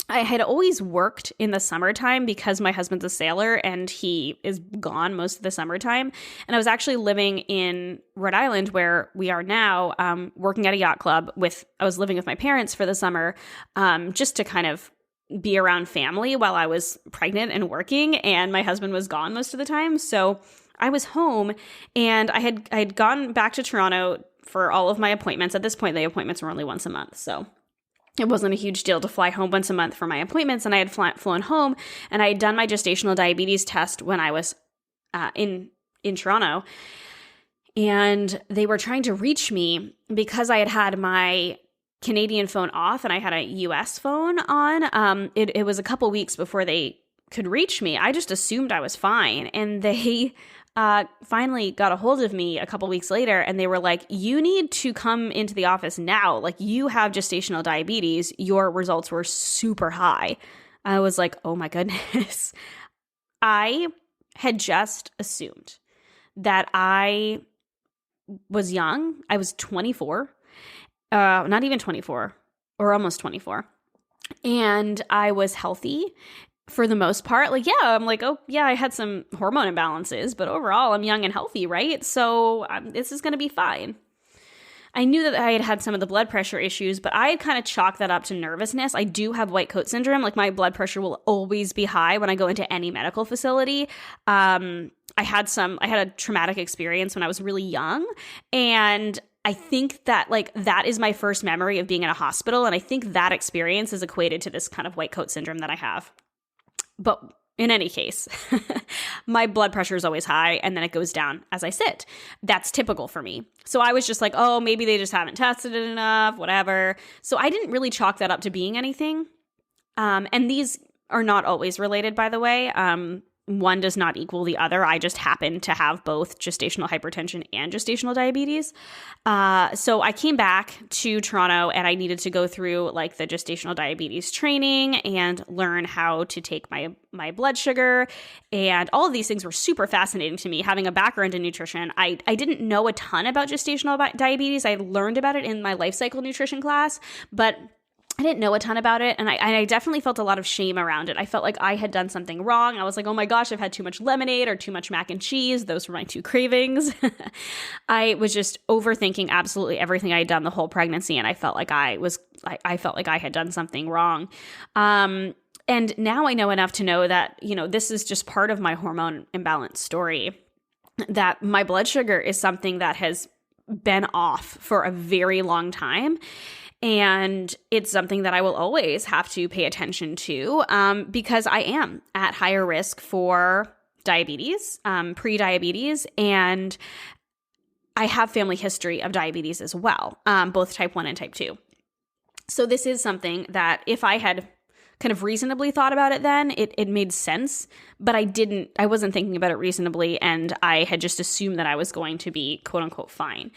I had always worked in the summertime because my husband's a sailor and he is gone most of the summertime. And I was actually living in Rhode Island, where we are now, working at a yacht club I was living with my parents for the summer, just to kind of be around family while I was pregnant and working, and my husband was gone most of the time. So I was home, and I had gone back to Toronto for all of my appointments. At this point, the appointments were only once a month. So it wasn't a huge deal to fly home once a month for my appointments, and I had flown home, and I had done my gestational diabetes test when I was in Toronto, and they were trying to reach me because I had my Canadian phone off and I had a US phone on. It was a couple weeks before they could reach me. I just assumed I was fine, and they finally got a hold of me a couple weeks later, and they were like, you need to come into the office now. Like, you have gestational diabetes. Your results were super high. I was like, oh my goodness. I had just assumed that I was young. I was 24, not even 24, or almost 24. And I was healthy for the most part. Like, yeah, I'm like, oh, yeah, I had some hormone imbalances, but overall, I'm young and healthy, right? So this is going to be fine. I knew that I had had some of the blood pressure issues, but I had kind of chalked that up to nervousness. I do have white coat syndrome. Like, my blood pressure will always be high when I go into any medical facility. I had a traumatic experience when I was really young, and I think that that is my first memory of being in a hospital, and I think that experience is equated to this kind of white coat syndrome that I have. But in any case, my blood pressure is always high, and then it goes down as I sit. That's typical for me. So I was just like, oh, maybe they just haven't tested it enough, whatever. So I didn't really chalk that up to being anything. And these are not always related, by the way. One does not equal the other. I just happen to have both gestational hypertension and gestational diabetes. So I came back to Toronto, and I needed to go through like the gestational diabetes training and learn how to take my blood sugar. And all of these things were super fascinating to me. Having a background in nutrition, I didn't know a ton about gestational diabetes. I learned about it in my life cycle nutrition class, but I didn't know a ton about it, and I definitely felt a lot of shame around it. I felt like I had done something wrong. I was like, oh my gosh, I've had too much lemonade or too much mac and cheese. Those were my two cravings. I was just overthinking absolutely everything I had done the whole pregnancy, and I felt like I felt like I had done something wrong. And now I know enough to know that, this is just part of my hormone imbalance story, that my blood sugar is something that has been off for a very long time. And it's something that I will always have to pay attention to because I am at higher risk for diabetes, pre-diabetes, and I have family history of diabetes as well, both type 1 and type 2. So this is something that if I had kind of reasonably thought about it then, it made sense, but I wasn't thinking about it reasonably, and I had just assumed that I was going to be quote unquote fine.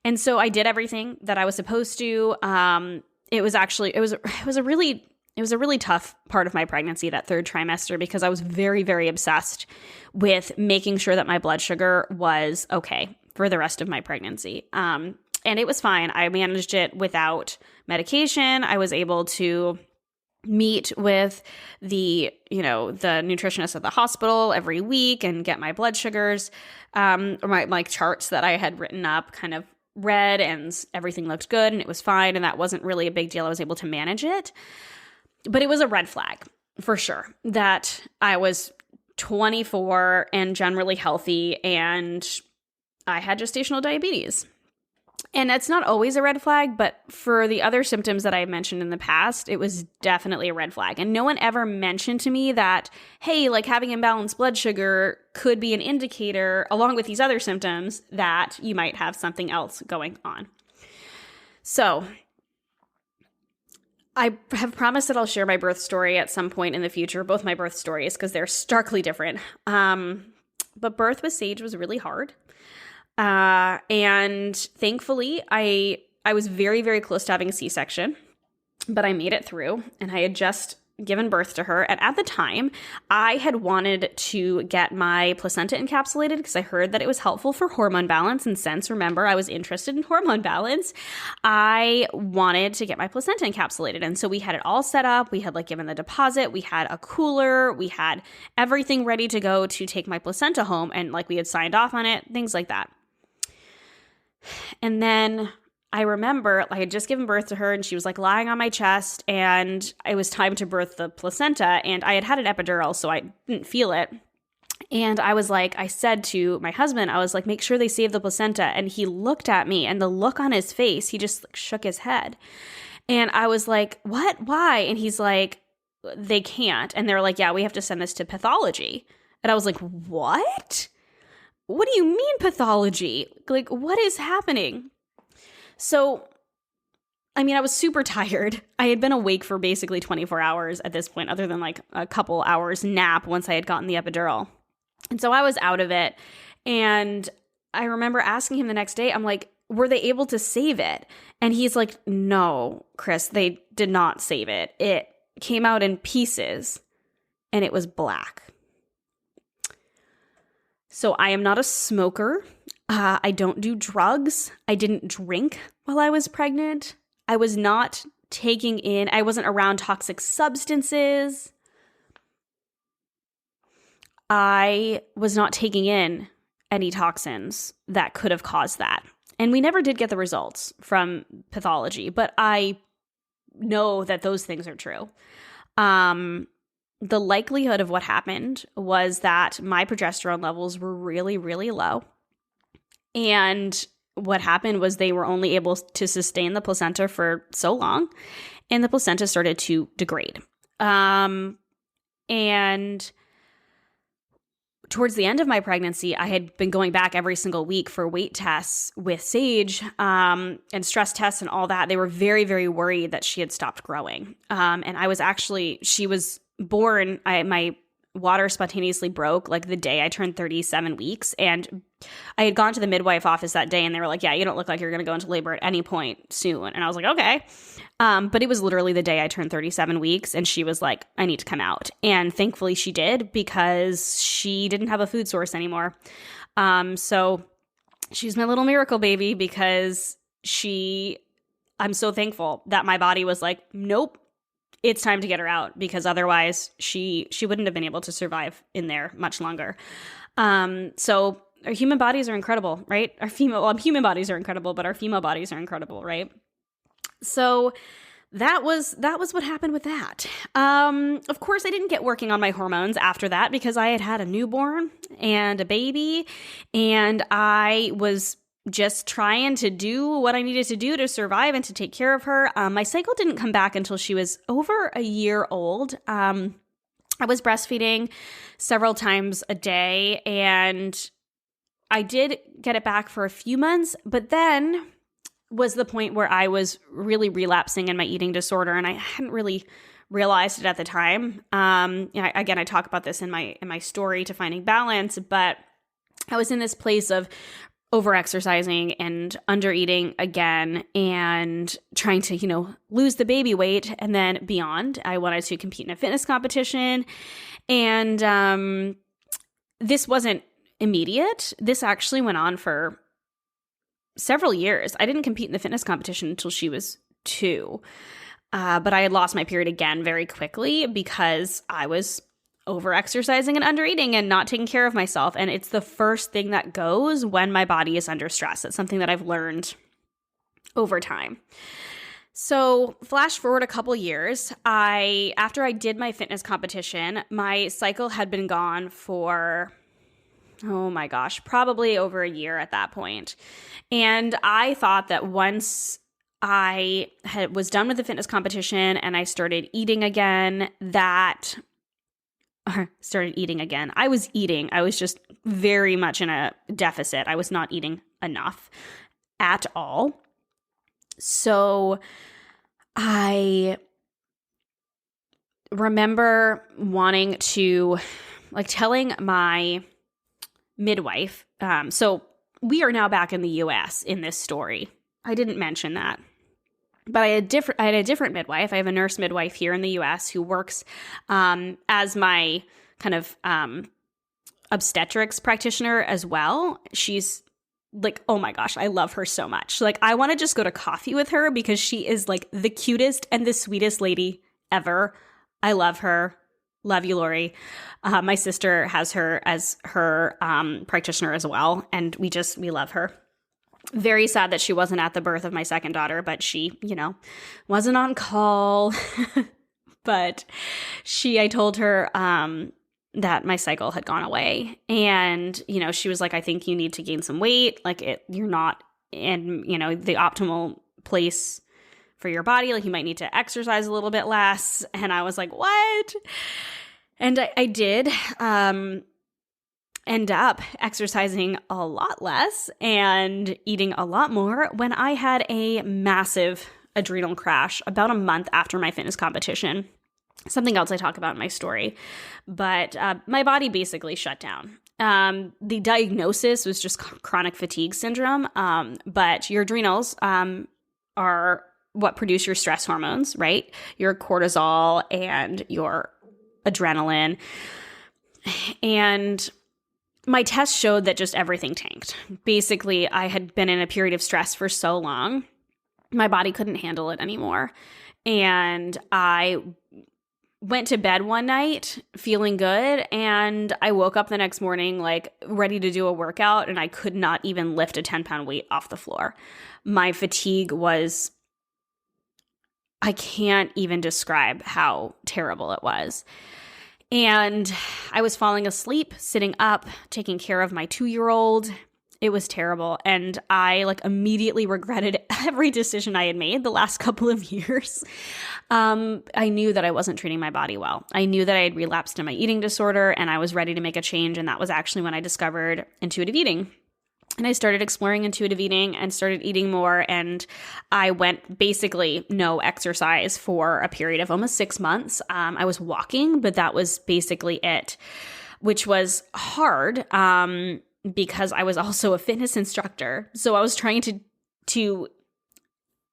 And so I did everything that I was supposed to. It was a really tough part of my pregnancy, that third trimester, because I was very, very obsessed with making sure that my blood sugar was okay for the rest of my pregnancy. And it was fine. I managed it without medication. I was able to meet with the nutritionist at the hospital every week and get my blood sugars, or my charts that I had written up kind of read, and everything looked good and it was fine, and that wasn't really a big deal. I was able to manage it. But it was a red flag for sure that I was 24 and generally healthy, and I had gestational diabetes. And that's not always a red flag, but for the other symptoms that I mentioned in the past, it was definitely a red flag. And no one ever mentioned to me that, hey, like having imbalanced blood sugar could be an indicator, along with these other symptoms, that you might have something else going on. So I have promised that I'll share my birth story at some point in the future, both my birth stories, because they're starkly different. But birth with Sage was really hard. And thankfully I was very, very close to having a C-section, but I made it through, and I had just given birth to her. And at the time, I had wanted to get my placenta encapsulated because I heard that it was helpful for hormone balance. And since, remember, I was interested in hormone balance, I wanted to get my placenta encapsulated. And so we had it all set up. We had given the deposit. We had a cooler. We had everything ready to go to take my placenta home. And we had signed off on it, things like that. And then I remember I had just given birth to her, and she was lying on my chest, and it was time to birth the placenta, and I had had an epidural, so I didn't feel it. And I said to my husband, I was like, make sure they save the placenta. And he looked at me, and the look on his face, he just shook his head. And I was like, what? Why? And he's like, they can't. And they're like, yeah, we have to send this to pathology. And I was like, what? What do you mean pathology? What is happening? So, I was super tired. I had been awake for basically 24 hours at this point, other than a couple hours nap once I had gotten the epidural. And so I was out of it. And I remember asking him the next day, I'm like, were they able to save it? And he's like, no, Chris, they did not save it. It came out in pieces, and it was black. So I am not a smoker. I don't do drugs. I didn't drink while I was pregnant. I was not I wasn't around toxic substances. I was not taking in any toxins that could have caused that. And we never did get the results from pathology, but I know that those things are true. The likelihood of what happened was that my progesterone levels were really, really low. And what happened was they were only able to sustain the placenta for so long, and the placenta started to degrade. And towards the end of my pregnancy, I had been going back every single week for weight tests with Sage and stress tests and all that. They were very, very worried that she had stopped growing. And she was born, my water spontaneously broke like the day I turned 37 weeks. And I had gone to the midwife office that day and they were like, yeah, you don't look like you're going to go into labor at any point soon. And I was like, okay. But it was literally the day I turned 37 weeks and she was like, I need to come out. And thankfully she did, because she didn't have a food source anymore. So she's my little miracle baby, because I'm so thankful that my body was like, nope, it's time to get her out, because otherwise she wouldn't have been able to survive in there much longer. So our human bodies are incredible, right? Human bodies are incredible, but our female bodies are incredible, right? So that was what happened with that. Of course, I didn't get working on my hormones after that, because I had a newborn and a baby, and I was just trying to do what I needed to do to survive and to take care of her. My cycle didn't come back until she was over a year old. I was breastfeeding several times a day, and I did get it back for a few months, but then was the point where I was really relapsing in my eating disorder, and I hadn't really realized it at the time. Again, I talk about this in my story to Finding Balance, but I was in this place of over-exercising and under-eating again, and trying to, lose the baby weight and then beyond. I wanted to compete in a fitness competition, and this wasn't immediate. This actually went on for several years. I didn't compete in the fitness competition until she was 2, but I had lost my period again very quickly because I was over-exercising and under-eating and not taking care of myself. And it's the first thing that goes when my body is under stress. It's something that I've learned over time. So flash forward a couple years, after I did my fitness competition, my cycle had been gone for, oh my gosh, probably over a year at that point. And I thought that once I was done with the fitness competition and I started eating again, I was eating. I was just very much in a deficit. I was not eating enough at all. So I remember wanting to, telling my midwife. So we are now back in the US in this story. I didn't mention that. But I had a different midwife. I have a nurse midwife here in the US who works as my kind of obstetrics practitioner as well. She's oh my gosh, I love her so much. I want to just go to coffee with her because she is the cutest and the sweetest lady ever. I love her. Love you, Lori. My sister has her as her practitioner as well. And we love her. Very sad that she wasn't at the birth of my second daughter, but she, wasn't on call. But I told her that my cycle had gone away. And, she was like, I think you need to gain some weight. You're not in, the optimal place for your body. You might need to exercise a little bit less. And I was like, what? And I did end up exercising a lot less and eating a lot more when I had a massive adrenal crash about a month after my fitness competition. Something else I talk about in my story. But my body basically shut down. The diagnosis was just chronic fatigue syndrome, but your adrenals are what produce your stress hormones, right? Your cortisol and your adrenaline. And my test showed that just everything tanked. Basically, I had been in a period of stress for so long, my body couldn't handle it anymore. And I went to bed one night feeling good, and I woke up the next morning like ready to do a workout, and I could not even lift a 10-pound weight off the floor. My fatigue was, I can't even describe how terrible it was. And I was falling asleep, sitting up, taking care of my 2-year-old. It was terrible. And I like immediately regretted every decision I had made the last couple of years. I knew that I wasn't treating my body well. I knew that I had relapsed in my eating disorder, and I was ready to make a change. And that was actually when I discovered intuitive eating. And I started exploring intuitive eating and started eating more. And I went basically no exercise for a period of almost 6 months. I was walking, but that was basically it, which was hard because I was also a fitness instructor. So I was trying to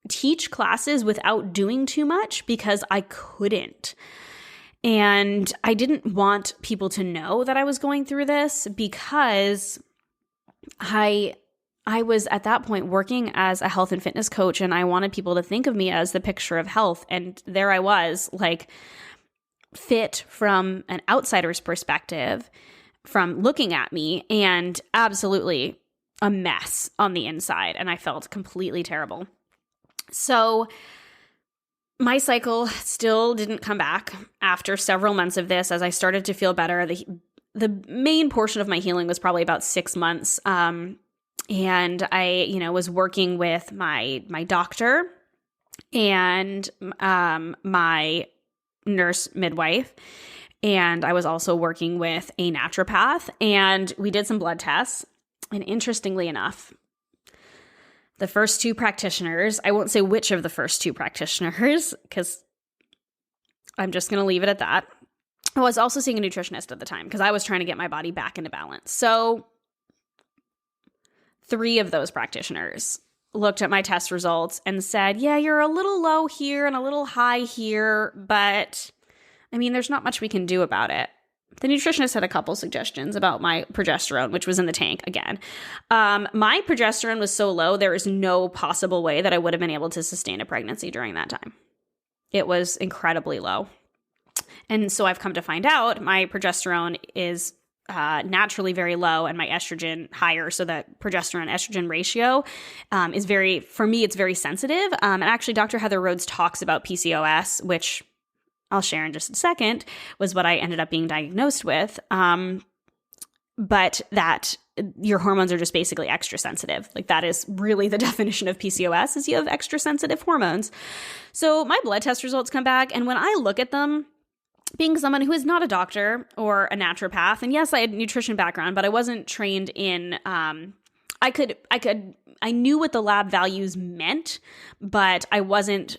teach classes without doing too much because I couldn't. And I didn't want people to know that I was going through this because I was at that point working as a health and fitness coach, and I wanted people to think of me as the picture of health. And there I was, like, fit from an outsider's perspective, from looking at me, and absolutely a mess on the inside. And I felt completely terrible. So my cycle still didn't come back after several months of this. As I started to feel better, the main portion of my healing was probably about 6 months. And I, was working with my doctor and my nurse midwife. And I was also working with a naturopath, and we did some blood tests. And interestingly enough, the first 2 practitioners, I won't say which of the first 2 practitioners, because I'm just going to leave it at that. I was also seeing a nutritionist at the time because I was trying to get my body back into balance. So 3 of those practitioners looked at my test results and said, yeah, you're a little low here and a little high here, but I mean, there's not much we can do about it. The nutritionist had a couple suggestions about my progesterone, which was in the tank again. My progesterone was so low, there is no possible way that I would have been able to sustain a pregnancy during that time. It was incredibly low. And so I've come to find out my progesterone is naturally very low and my estrogen higher. So that progesterone-estrogen ratio is for me, it's very sensitive. And actually, Dr. Heather Rhodes talks about PCOS, which I'll share in just a second, was what I ended up being diagnosed with. But that your hormones are just basically extra sensitive. Like, that is really the definition of PCOS, is you have extra sensitive hormones. So my blood test results come back, and when I look at them, being someone who is not a doctor or a naturopath, and yes, I had a nutrition background, but I wasn't trained in, I knew what the lab values meant, but I wasn't,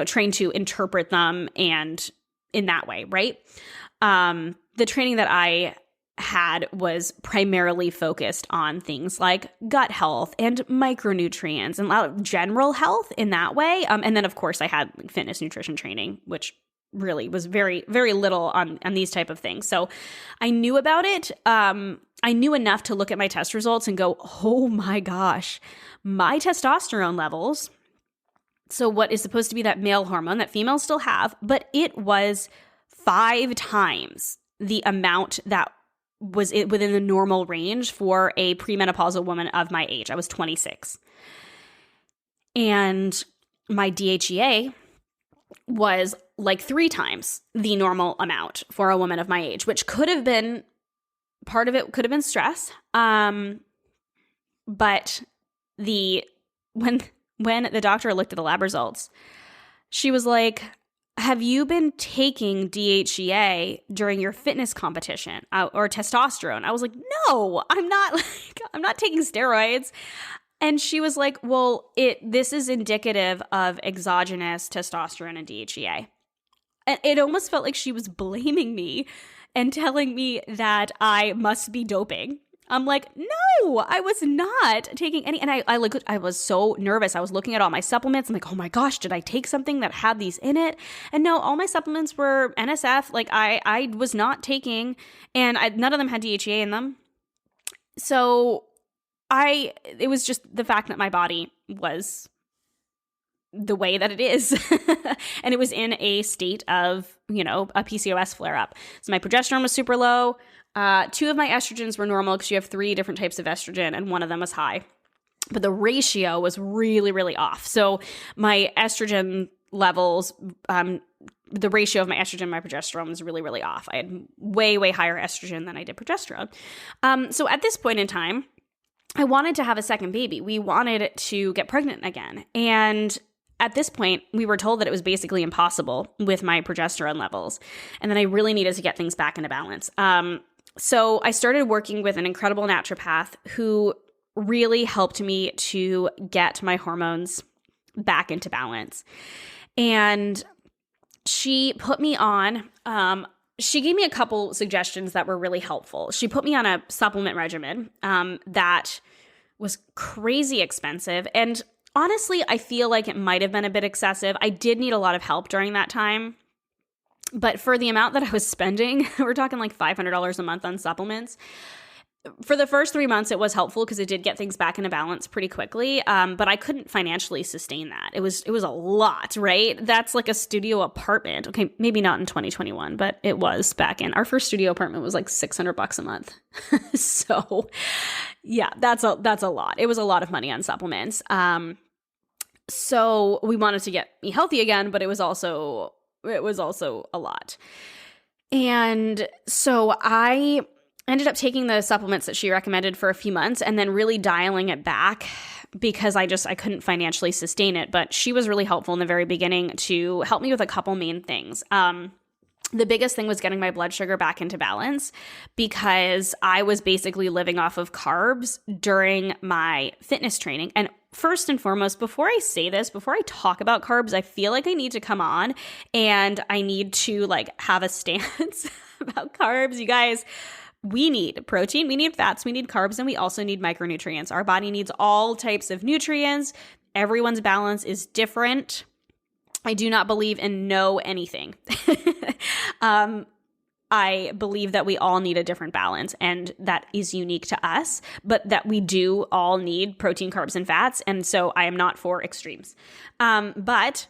trained to interpret them and in that way, right? The training that I had was primarily focused on things like gut health and micronutrients and a lot of general health in that way. And then, of course, I had fitness nutrition training, which really was very, very little on these type of things. So I knew about it. I knew enough to look at my test results and go, oh my gosh, my testosterone levels. So what is supposed to be that male hormone that females still have, but it was 5 times the amount that was within the normal range for a premenopausal woman of my age. I was 26. And my DHEA was like 3 times the normal amount for a woman of my age, which could have been, part of it could have been stress. But when the doctor looked at the lab results, she was like, have you been taking DHEA during your fitness competition or testosterone? I was like, no, I'm not taking steroids. And she was like, well, this is indicative of exogenous testosterone and DHEA. And it almost felt like she was blaming me and telling me that I must be doping. I'm like, no, I was not taking any. And I was so nervous. I was looking at all my supplements. I'm like, oh my gosh, did I take something that had these in it? And no, all my supplements were NSF. Like I was not taking, and none of them had DHEA in them. So it was just the fact that my body was the way that it is. And it was in a state of, a PCOS flare up. So my progesterone was super low. 2 of my estrogens were normal because you have 3 different types of estrogen and one of them was high. But the ratio was really, really off. So my estrogen levels, the ratio of my estrogen and my progesterone was really, really off. I had way, way higher estrogen than I did progesterone. So at this point in time, I wanted to have a second baby. We wanted to get pregnant again. And at this point, we were told that it was basically impossible with my progesterone levels. And then I really needed to get things back into balance. So I started working with an incredible naturopath who really helped me to get my hormones back into balance. And she put me on, she gave me a couple suggestions that were really helpful. She put me on a supplement regimen that was crazy expensive. And honestly, I feel like it might have been a bit excessive. I did need a lot of help during that time. But for the amount that I was spending, we're talking like $500 a month on supplements. For the first 3 months, it was helpful because it did get things back into balance pretty quickly. But I couldn't financially sustain that. It was a lot, right? That's like a studio apartment. Okay, maybe not in 2021, but it was back in. Our first studio apartment was like $600 a month. So yeah, that's a lot. It was a lot of money on supplements. So we wanted to get me healthy again, but it was also a lot. And so I ended up taking the supplements that she recommended for a few months and then really dialing it back because I couldn't financially sustain it. But she was really helpful in the very beginning to help me with a couple main things. The biggest thing was getting my blood sugar back into balance because I was basically living off of carbs during my fitness training. And first and foremost, before I say this, before I talk about carbs, I feel like I need to come on and I need to have a stance about carbs. You guys, we need protein, we need fats, we need carbs, and we also need micronutrients. Our body needs all types of nutrients. Everyone's balance is different. I do not believe in no anything. I believe that we all need a different balance and that is unique to us, but that we do all need protein, carbs, and fats. And so I am not for extremes. But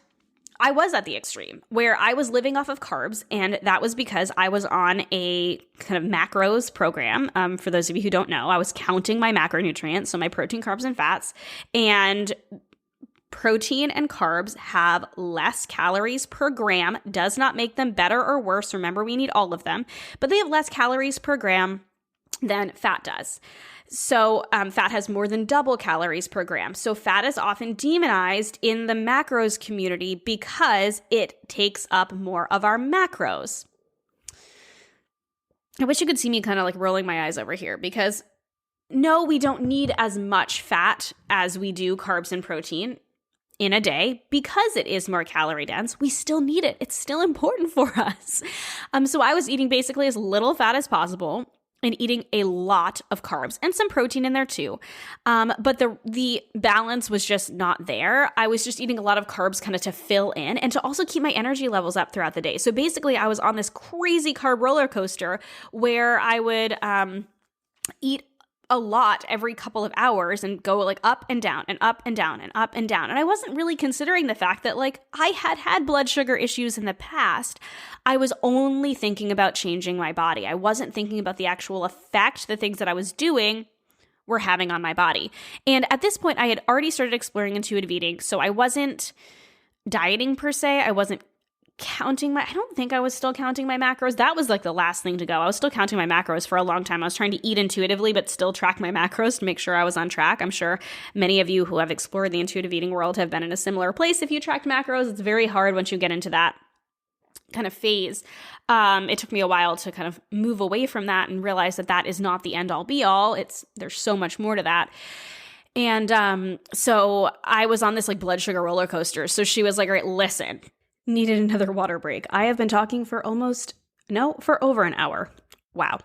I was at the extreme where I was living off of carbs, and that was because I was on a kind of macros program. For those of you who don't know, I was counting my macronutrients, so my protein, carbs, and fats, and protein and carbs have less calories per gram, does not make them better or worse. Remember, we need all of them, but they have less calories per gram than fat does. So fat has more than double calories per gram. So fat is often demonized in the macros community because it takes up more of our macros. I wish you could see me kind of rolling my eyes over here because no, we don't need as much fat as we do carbs and protein in a day because it is more calorie dense. We still need it. It's still important for us. So I was eating basically as little fat as possible and eating a lot of carbs and some protein in there too. But the balance was just not there. I was just eating a lot of carbs kind of to fill in and to also keep my energy levels up throughout the day. So basically I was on this crazy carb roller coaster where I would eat a lot every couple of hours and go up and down and up and down and up and down. And I wasn't really considering the fact that I had blood sugar issues in the past. I was only thinking about changing my body. I wasn't thinking about the actual effect the things that I was doing were having on my body. And at this point, I had already started exploring intuitive eating. So I wasn't dieting per se. I wasn't I don't think I was still counting my macros. That was the last thing to go. I was still counting my macros for a long time. I was trying to eat intuitively, but still track my macros to make sure I was on track. I'm sure many of you who have explored the intuitive eating world have been in a similar place. If you tracked macros, it's very hard once you get into that kind of phase. It took me a while to kind of move away from that and realize that that is not the end all be all. There's so much more to that. And so I was on this blood sugar roller coaster. So she was like, all right, listen, needed another water break. I have been talking for over an hour. Wow.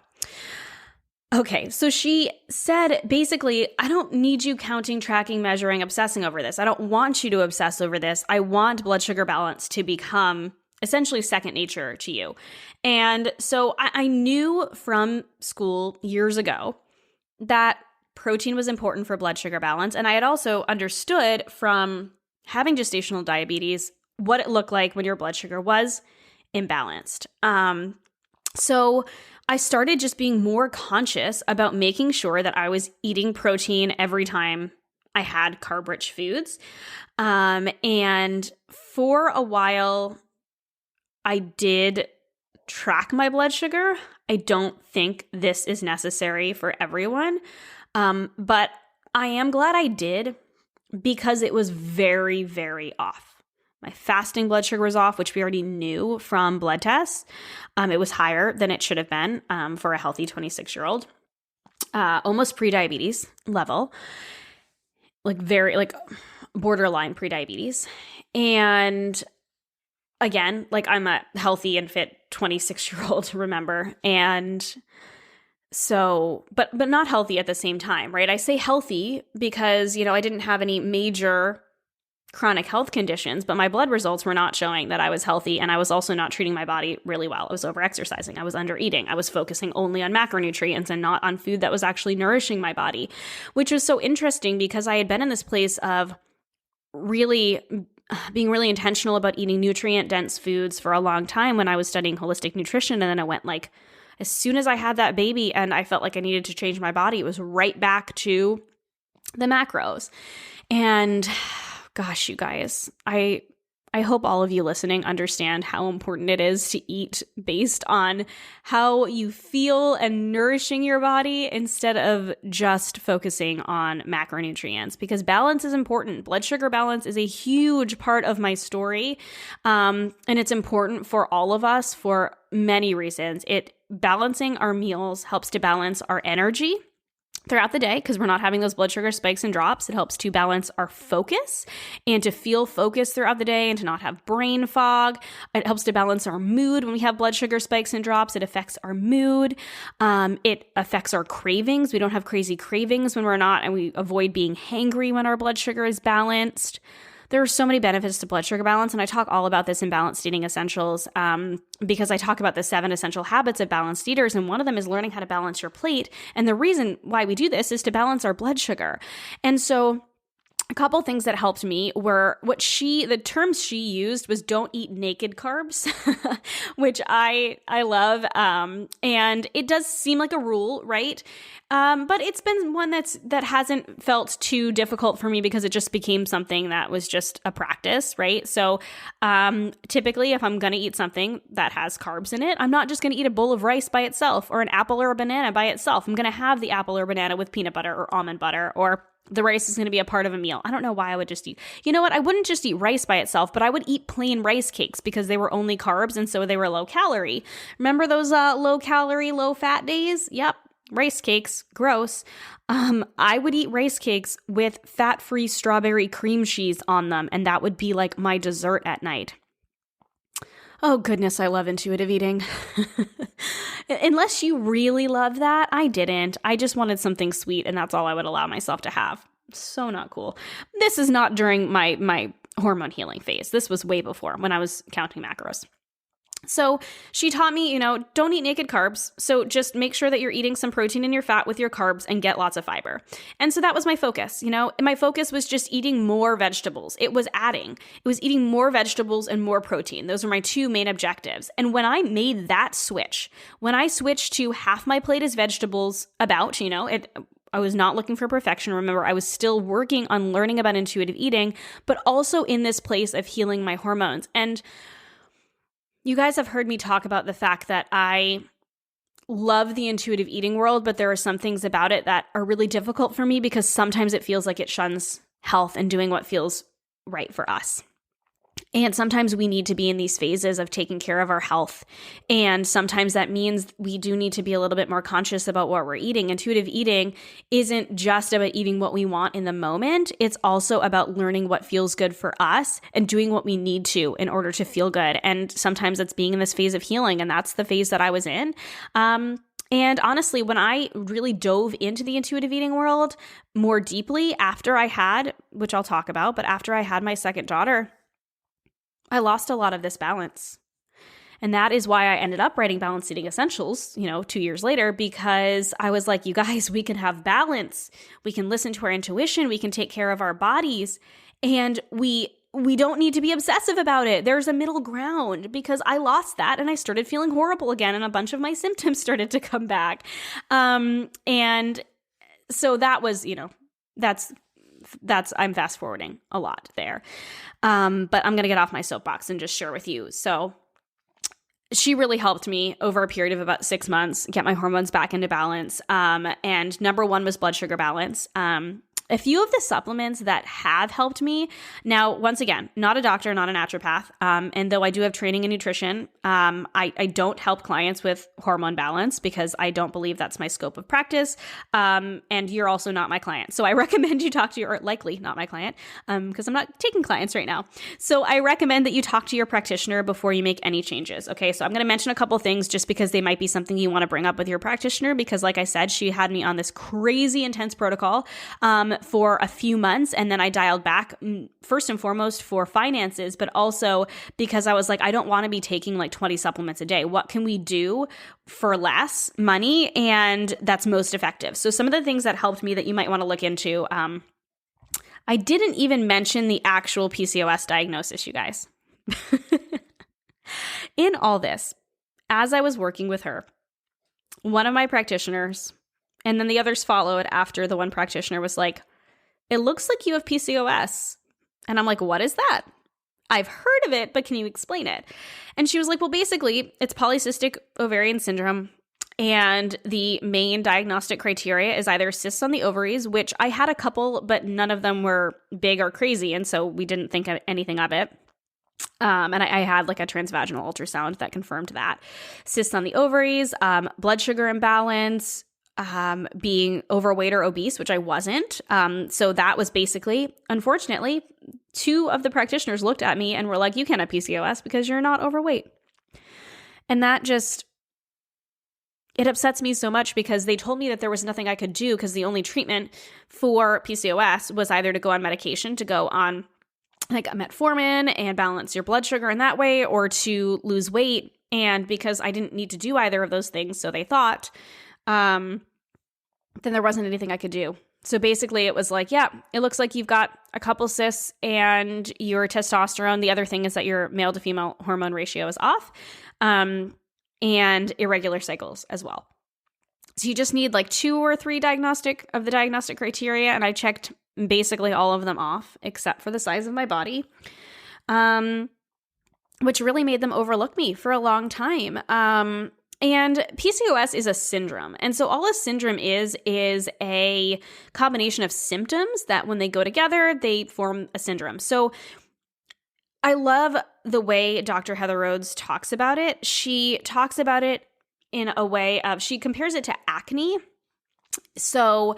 Okay, so she said basically, I don't need you counting, tracking, measuring, obsessing over this. I don't want you to obsess over this. I want blood sugar balance to become essentially second nature to you. And so I knew from school years ago that protein was important for blood sugar balance. And I had also understood from having gestational diabetes what it looked like when your blood sugar was imbalanced. So I started just being more conscious about making sure that I was eating protein every time I had carb-rich foods. And for a while, I did track my blood sugar. I don't think this is necessary for everyone, but I am glad I did because it was very, very off. My fasting blood sugar was off, which we already knew from blood tests. It was higher than it should have been for a healthy 26-year-old, almost prediabetes level, like borderline prediabetes. And again, like I'm a healthy and fit 26-year-old, remember? And so, but not healthy at the same time, right? I say healthy because, I didn't have any major chronic health conditions, but my blood results were not showing that I was healthy, and I was also not treating my body really well. I was overexercising. I was undereating. I was focusing only on macronutrients and not on food that was actually nourishing my body, which was so interesting because I had been in this place of really being really intentional about eating nutrient-dense foods for a long time when I was studying holistic nutrition, and then I went as soon as I had that baby and I felt like I needed to change my body, it was right back to the macros. And gosh, you guys, I hope all of you listening understand how important it is to eat based on how you feel and nourishing your body instead of just focusing on macronutrients, because balance is important. Blood sugar balance is a huge part of my story, and it's important for all of us for many reasons. Balancing our meals helps to balance our energy throughout the day because we're not having those blood sugar spikes and drops. It helps to balance our focus and to feel focused throughout the day and to not have brain fog. It helps to balance our mood when we have blood sugar spikes and drops. It affects our mood. It affects our cravings. We don't have crazy cravings when we're not, and we avoid being hangry when our blood sugar is balanced. There are so many benefits to blood sugar balance, and I talk all about this in Balanced Eating Essentials because I talk about the 7 essential habits of balanced eaters, and one of them is learning how to balance your plate. And the reason why we do this is to balance our blood sugar. And so a couple things that helped me were the terms she used was don't eat naked carbs, which I love. And it does seem like a rule, right? But it's been one that hasn't felt too difficult for me because it just became something that was just a practice, right? So typically if I'm going to eat something that has carbs in it, I'm not just going to eat a bowl of rice by itself or an apple or a banana by itself. I'm going to have the apple or banana with peanut butter or almond butter, or the rice is going to be a part of a meal. I don't know why I would just eat. You know what? I wouldn't just eat rice by itself, but I would eat plain rice cakes because they were only carbs and so they were low calorie. Remember those low calorie, low fat days? Yep. Rice cakes, gross. I would eat rice cakes with fat-free strawberry cream cheese on them, and that would be like my dessert at night. Oh goodness, I love intuitive eating. Unless you really love that, I didn't. I just wanted something sweet, and that's all I would allow myself to have. So not cool. This is not during my hormone healing phase. This was way before when I was counting macros. So she taught me, don't eat naked carbs. So just make sure that you're eating some protein in your fat with your carbs and get lots of fiber. And so that was my focus. My focus was just eating more vegetables. It was eating more vegetables and more protein. Those are my 2 main objectives. And when I made that switch, when I switched to half my plate is vegetables I was not looking for perfection. Remember, I was still working on learning about intuitive eating, but also in this place of healing my hormones. And you guys have heard me talk about the fact that I love the intuitive eating world, but there are some things about it that are really difficult for me because sometimes it feels like it shuns health and doing what feels right for us. And sometimes we need to be in these phases of taking care of our health. And sometimes that means we do need to be a little bit more conscious about what we're eating. Intuitive eating isn't just about eating what we want in the moment. It's also about learning what feels good for us and doing what we need to in order to feel good. And sometimes it's being in this phase of healing. And that's the phase that I was in. And honestly, when I really dove into the intuitive eating world more deeply after I had, which I'll talk about, but after I had my second daughter, I lost a lot of this balance. And that is why I ended up writing Balanced Eating Essentials, 2 years later, because I was like, you guys, we can have balance. We can listen to our intuition. We can take care of our bodies. And we don't need to be obsessive about it. There's a middle ground, because I lost that and I started feeling horrible again. And a bunch of my symptoms started to come back. And so that was, I'm fast forwarding a lot there. But I'm going to get off my soapbox and just share with you. So she really helped me over a period of about 6 months get my hormones back into balance. And number one was blood sugar balance. A few of the supplements that have helped me, now, once again, not a doctor, not a naturopath, and though I do have training in nutrition, I don't help clients with hormone balance because I don't believe that's my scope of practice, and you're also not my client. So I recommend you talk to your, or likely not my client, because I'm not taking clients right now. So I recommend that you talk to your practitioner before you make any changes, okay? So I'm going to mention a couple things just because they might be something you want to bring up with your practitioner, because like I said, she had me on this crazy intense protocol, for a few months. And then I dialed back, first and foremost for finances, but also because I was like, I don't want to be taking like 20 supplements a day. What can we do for less money and that's most effective? So some of the things that helped me that you might want to look into, I didn't even mention the actual PCOS diagnosis, you guys. In all this, as I was working with her, one of my practitioners, and then the others followed after the one practitioner, was like, it looks like you have PCOS. And I'm like, what is that? I've heard of it, but can you explain it? And she was like, well, basically, it's polycystic ovarian syndrome. And the main diagnostic criteria is either cysts on the ovaries, which I had a couple, but none of them were big or crazy. And so we didn't think of anything of it. And I had like a transvaginal ultrasound that confirmed that. Cysts on the ovaries, blood sugar imbalance, being overweight or obese, which I wasn't. So that was basically, unfortunately, two of the practitioners looked at me and were like, you can't have PCOS because you're not overweight. And that just, it upsets me so much because they told me that there was nothing I could do because the only treatment for PCOS was either to go on medication, to go on like metformin and balance your blood sugar in that way, or to lose weight. And because I didn't need to do either of those things, so they thought, then there wasn't anything I could do. So basically it was like, yeah, it looks like you've got a couple cysts and your testosterone. The other thing is that your male to female hormone ratio is off, and irregular cycles as well. So you just need like 2 or 3 diagnostic criteria. And I checked basically all of them off except for the size of my body, which really made them overlook me for a long time. And PCOS is a syndrome. And so all a syndrome is a combination of symptoms that when they go together, they form a syndrome. So I love the way Dr. Heather Rhodes talks about it. She talks about it in a way of, she compares it to acne. So,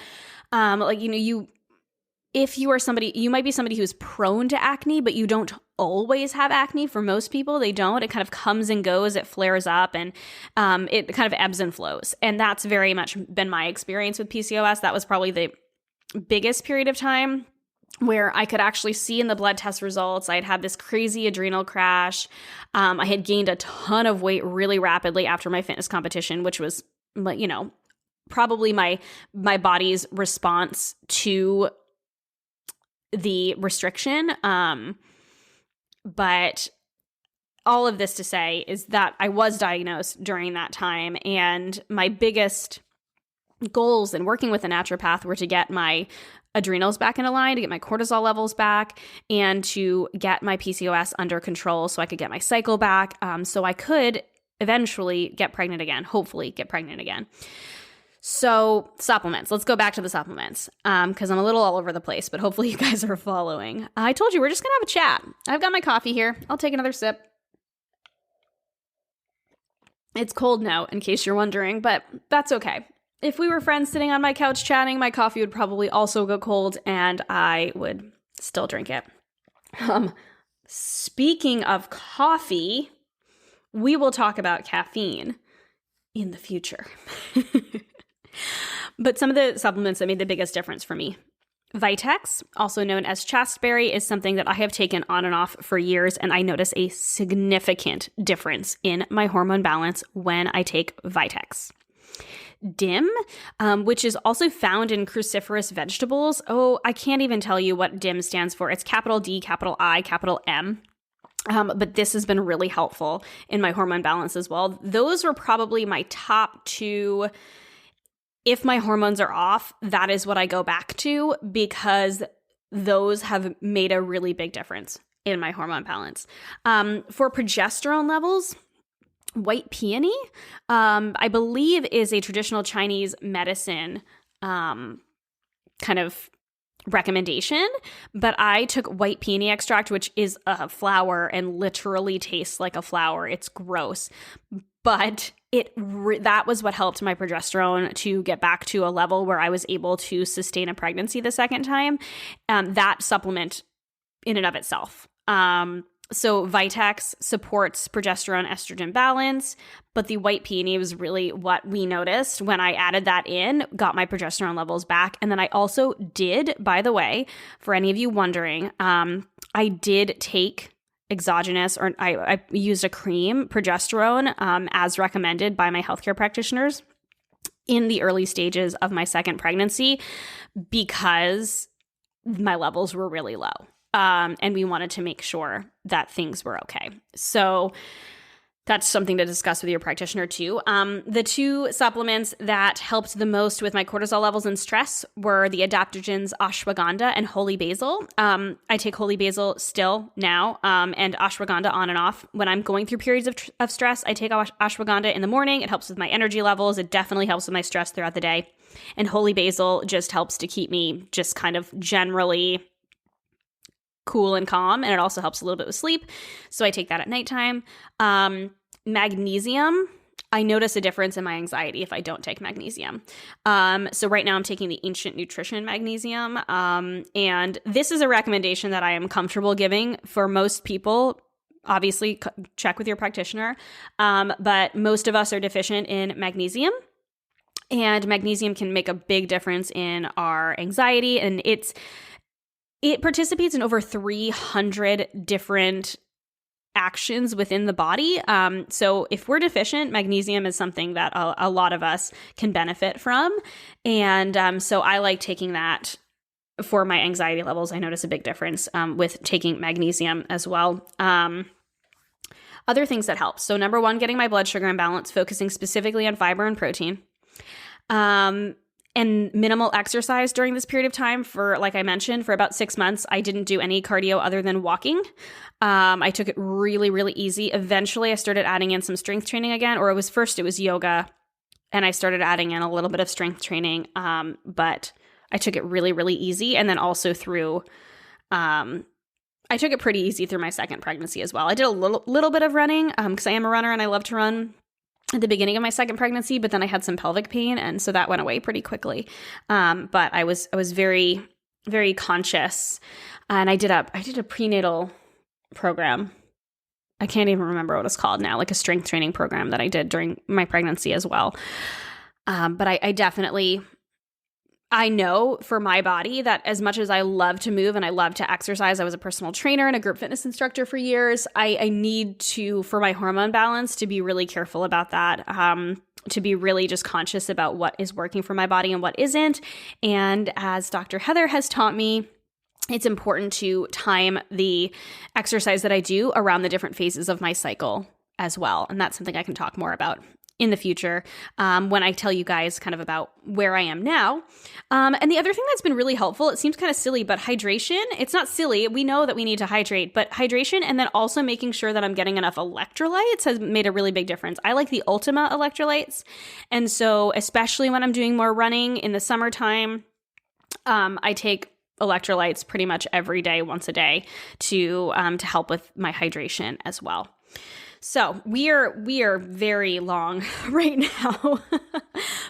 if you are somebody, you might be somebody who's prone to acne, but you don't always have acne. For most people, they don't. It kind of comes and goes. It flares up and it kind of ebbs and flows. And that's very much been my experience with PCOS. That was probably the biggest period of time where I could actually see in the blood test results, I'd had this crazy adrenal crash. I had gained a ton of weight really rapidly after my fitness competition, which was, probably my body's response to the restriction. But all of this to say is that I was diagnosed during that time, and my biggest goals in working with a naturopath were to get my adrenals back in line, to get my cortisol levels back, and to get my PCOS under control so I could get my cycle back, so I could eventually get pregnant again, hopefully get pregnant again. So supplements, let's go back to the supplements, because I'm a little all over the place, but hopefully you guys are following. I told you we're just going to have a chat. I've got my coffee here. I'll take another sip. It's cold now, in case you're wondering, but that's okay. If we were friends sitting on my couch chatting, my coffee would probably also go cold, and I would still drink it. Speaking of coffee, we will talk about caffeine in the future. But some of the supplements that made the biggest difference for me. Vitex, also known as chasteberry, is something that I have taken on and off for years, and I notice a significant difference in my hormone balance when I take Vitex. DIM, which is also found in cruciferous vegetables. Oh, I can't even tell you what DIM stands for. It's capital D, capital I, capital M. But this has been really helpful in my hormone balance as well. Those were probably my top two. If my hormones are off, that is what I go back to, because those have made a really big difference in my hormone balance. For progesterone levels, white peony, I believe, is a traditional Chinese medicine kind of recommendation, but I took white peony extract, which is a flower and literally tastes like a flower. It's gross, but that was what helped my progesterone to get back to a level where I was able to sustain a pregnancy the second time. That supplement in and of itself. So Vitex supports progesterone estrogen balance, but the white peony was really what we noticed when I added that in, got my progesterone levels back. And then I also did, by the way, for any of you wondering, I did take exogenous, or I used a cream, progesterone, as recommended by my healthcare practitioners in the early stages of my second pregnancy, because my levels were really low. And we wanted to make sure that things were okay. So that's something to discuss with your practitioner too. The two supplements that helped the most with my cortisol levels and stress were the adaptogens ashwagandha and holy basil. I take holy basil still now, and ashwagandha on and off. When I'm going through periods of stress, I take ashwagandha in the morning. It helps with my energy levels. It definitely helps with my stress throughout the day. And holy basil just helps to keep me just kind of generally cool and calm, and it also helps a little bit with sleep. So I take that at nighttime. Magnesium, I notice a difference in my anxiety if I don't take magnesium. So right now I'm taking the Ancient Nutrition Magnesium, and this is a recommendation that I am comfortable giving for most people. Obviously, check with your practitioner, but most of us are deficient in magnesium. And magnesium can make a big difference in our anxiety, and it participates in over 300 different actions within the body. So if we're deficient, magnesium is something that a lot of us can benefit from. And so I like taking that for my anxiety levels. I notice a big difference with taking magnesium as well. Other things that help. So number one, getting my blood sugar in balance, focusing specifically on fiber and protein. And minimal exercise during this period of time. For, like I mentioned, for about 6 months, I didn't do any cardio other than walking. I took it really, really easy. Eventually, I started adding in some strength training again, or it was yoga, and I started adding in a little bit of strength training. But I took it really, really easy. And then also I took it pretty easy through my second pregnancy as well. I did a little bit of running because I am a runner and I love to run at the beginning of my second pregnancy, but then I had some pelvic pain, and so that went away pretty quickly. But I was very, very conscious, and I did a prenatal program. I can't even remember what it's called now, like a strength training program that I did during my pregnancy as well. But I know for my body that as much as I love to move and I love to exercise, I was a personal trainer and a group fitness instructor for years. I need to, for my hormone balance, to be really careful about that, to be really just conscious about what is working for my body and what isn't. And as Dr. Heather has taught me, it's important to time the exercise that I do around the different phases of my cycle as well. And that's something I can talk more about in the future when I tell you guys kind of about where I am now. And the other thing that's been really helpful, it seems kind of silly, but hydration. It's not silly. We know that we need to hydrate, but hydration and then also making sure that I'm getting enough electrolytes has made a really big difference. I like the Ultima electrolytes. And so especially when I'm doing more running in the summertime, I take electrolytes pretty much every day, once a day, to help with my hydration as well. So we are very long right now.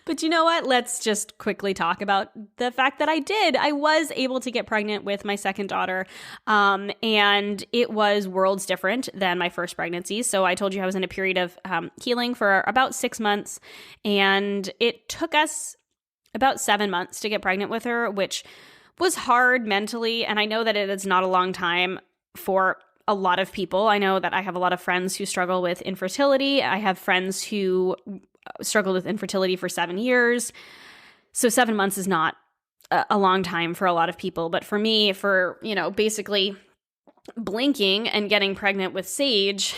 But you know what? Let's just quickly talk about the fact that I was able to get pregnant with my second daughter. And it was worlds different than my first pregnancy. So I told you I was in a period of healing for about 6 months. And it took us about 7 months to get pregnant with her, which was hard mentally. And I know that it is not a long time for a lot of people. I know that I have a lot of friends who struggle with infertility. I have friends who struggled with infertility for 7 years. So 7 months is not a long time for a lot of people. But for me, for, basically blinking and getting pregnant with Sage,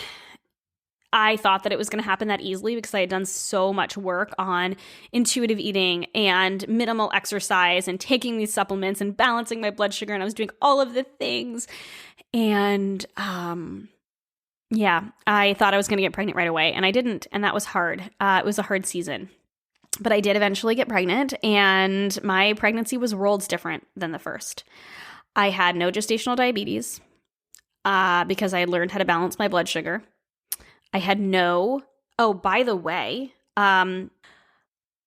I thought that it was going to happen that easily because I had done so much work on intuitive eating and minimal exercise and taking these supplements and balancing my blood sugar. And I was doing all of the things. And I thought I was going to get pregnant right away, and I didn't. And that was hard. It was a hard season. But I did eventually get pregnant, and my pregnancy was worlds different than the first. I had no gestational diabetes because I had learned how to balance my blood sugar. I had by the way, I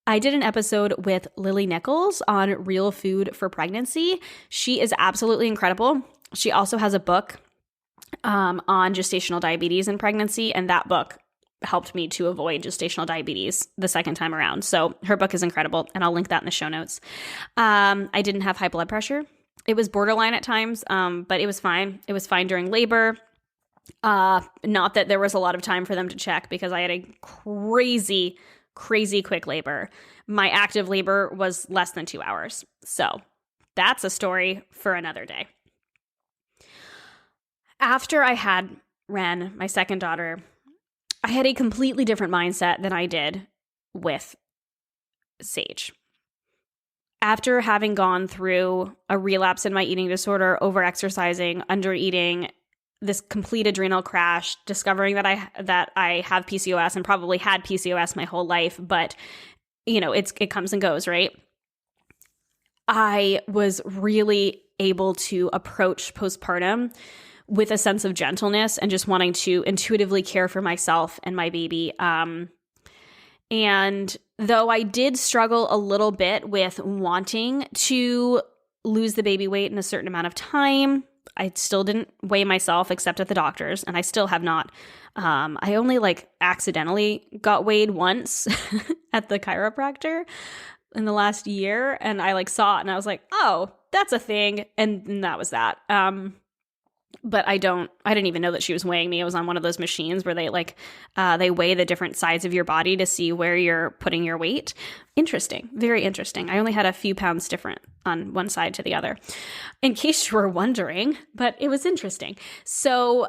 did an episode with Lily Nichols on real food for pregnancy. She is absolutely incredible. She also has a book on gestational diabetes and pregnancy, and that book helped me to avoid gestational diabetes the second time around. So her book is incredible, and I'll link that in the show notes. I didn't have high blood pressure. It was borderline at times, but it was fine. It was fine during labor. Not that there was a lot of time for them to check because I had a crazy quick labor. My active labor was less than 2 hours. So that's a story for another day. After I had Ren, my second daughter, I had a completely different mindset than I did with Sage. After having gone through a relapse in my eating disorder, over-exercising, under-eating, this complete adrenal crash, discovering that I have PCOS and probably had PCOS my whole life, but it comes and goes, right? I was really able to approach postpartum with a sense of gentleness and just wanting to intuitively care for myself and my baby. And though I did struggle a little bit with wanting to lose the baby weight in a certain amount of time, I still didn't weigh myself except at the doctor's, and I still have not. I only accidentally got weighed once at the chiropractor in the last year, and I saw it and I was like, oh, that's a thing. And that was that. But I didn't even know that she was weighing me. I was on one of those machines where they they weigh the different sides of your body to see where you're putting your weight. Interesting. Very interesting. I only had a few pounds different on one side to the other, in case you were wondering, but it was interesting. So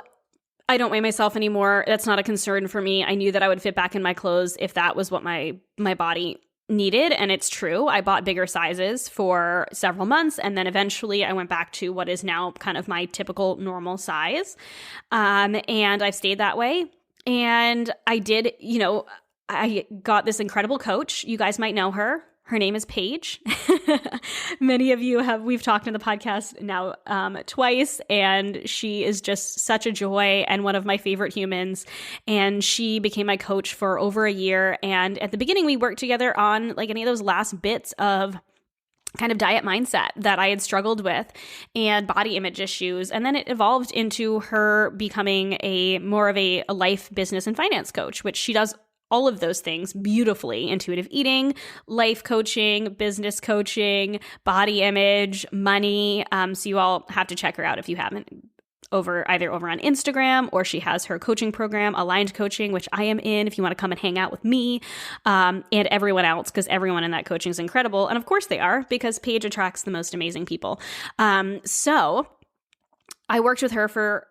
I don't weigh myself anymore. That's not a concern for me. I knew that I would fit back in my clothes if that was what my body needed, and it's true. I bought bigger sizes for several months, and then eventually I went back to what is now kind of my typical normal size, and I've stayed that way. And I did, I got this incredible coach. You guys might know her. Her name is Paige. Many of you we've talked in the podcast now twice, and she is just such a joy and one of my favorite humans. And she became my coach for over a year. And at the beginning, we worked together on any of those last bits of kind of diet mindset that I had struggled with and body image issues. And then it evolved into her becoming more of a life, business, and finance coach, which she does all of those things beautifully: intuitive eating, life coaching, business coaching, body image, money. So you all have to check her out if you haven't, either over on Instagram, or she has her coaching program, Aligned Coaching, which I am in if you want to come and hang out with me and everyone else, because everyone in that coaching is incredible. And of course they are, because Paige attracts the most amazing people. So I worked with her for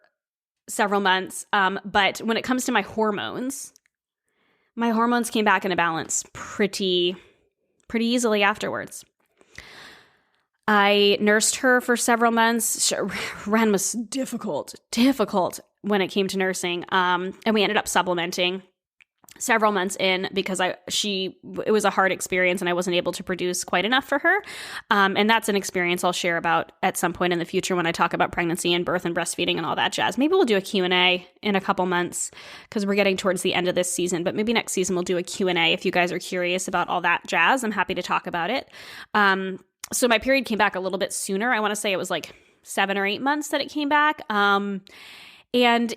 several months. But when it comes to my hormones came back into balance pretty easily afterwards. I nursed her for several months. Ren was difficult when it came to nursing. And we ended up supplementing several months in because it was a hard experience and I wasn't able to produce quite enough for her. And that's an experience I'll share about at some point in the future when I talk about pregnancy and birth and breastfeeding and all that jazz. Maybe we'll do a Q&A in a couple months because we're getting towards the end of this season, but maybe next season we'll do a Q&A if you guys are curious about all that jazz. I'm happy to talk about it. So my period came back a little bit sooner. I want to say it was like 7 or 8 months that it came back. And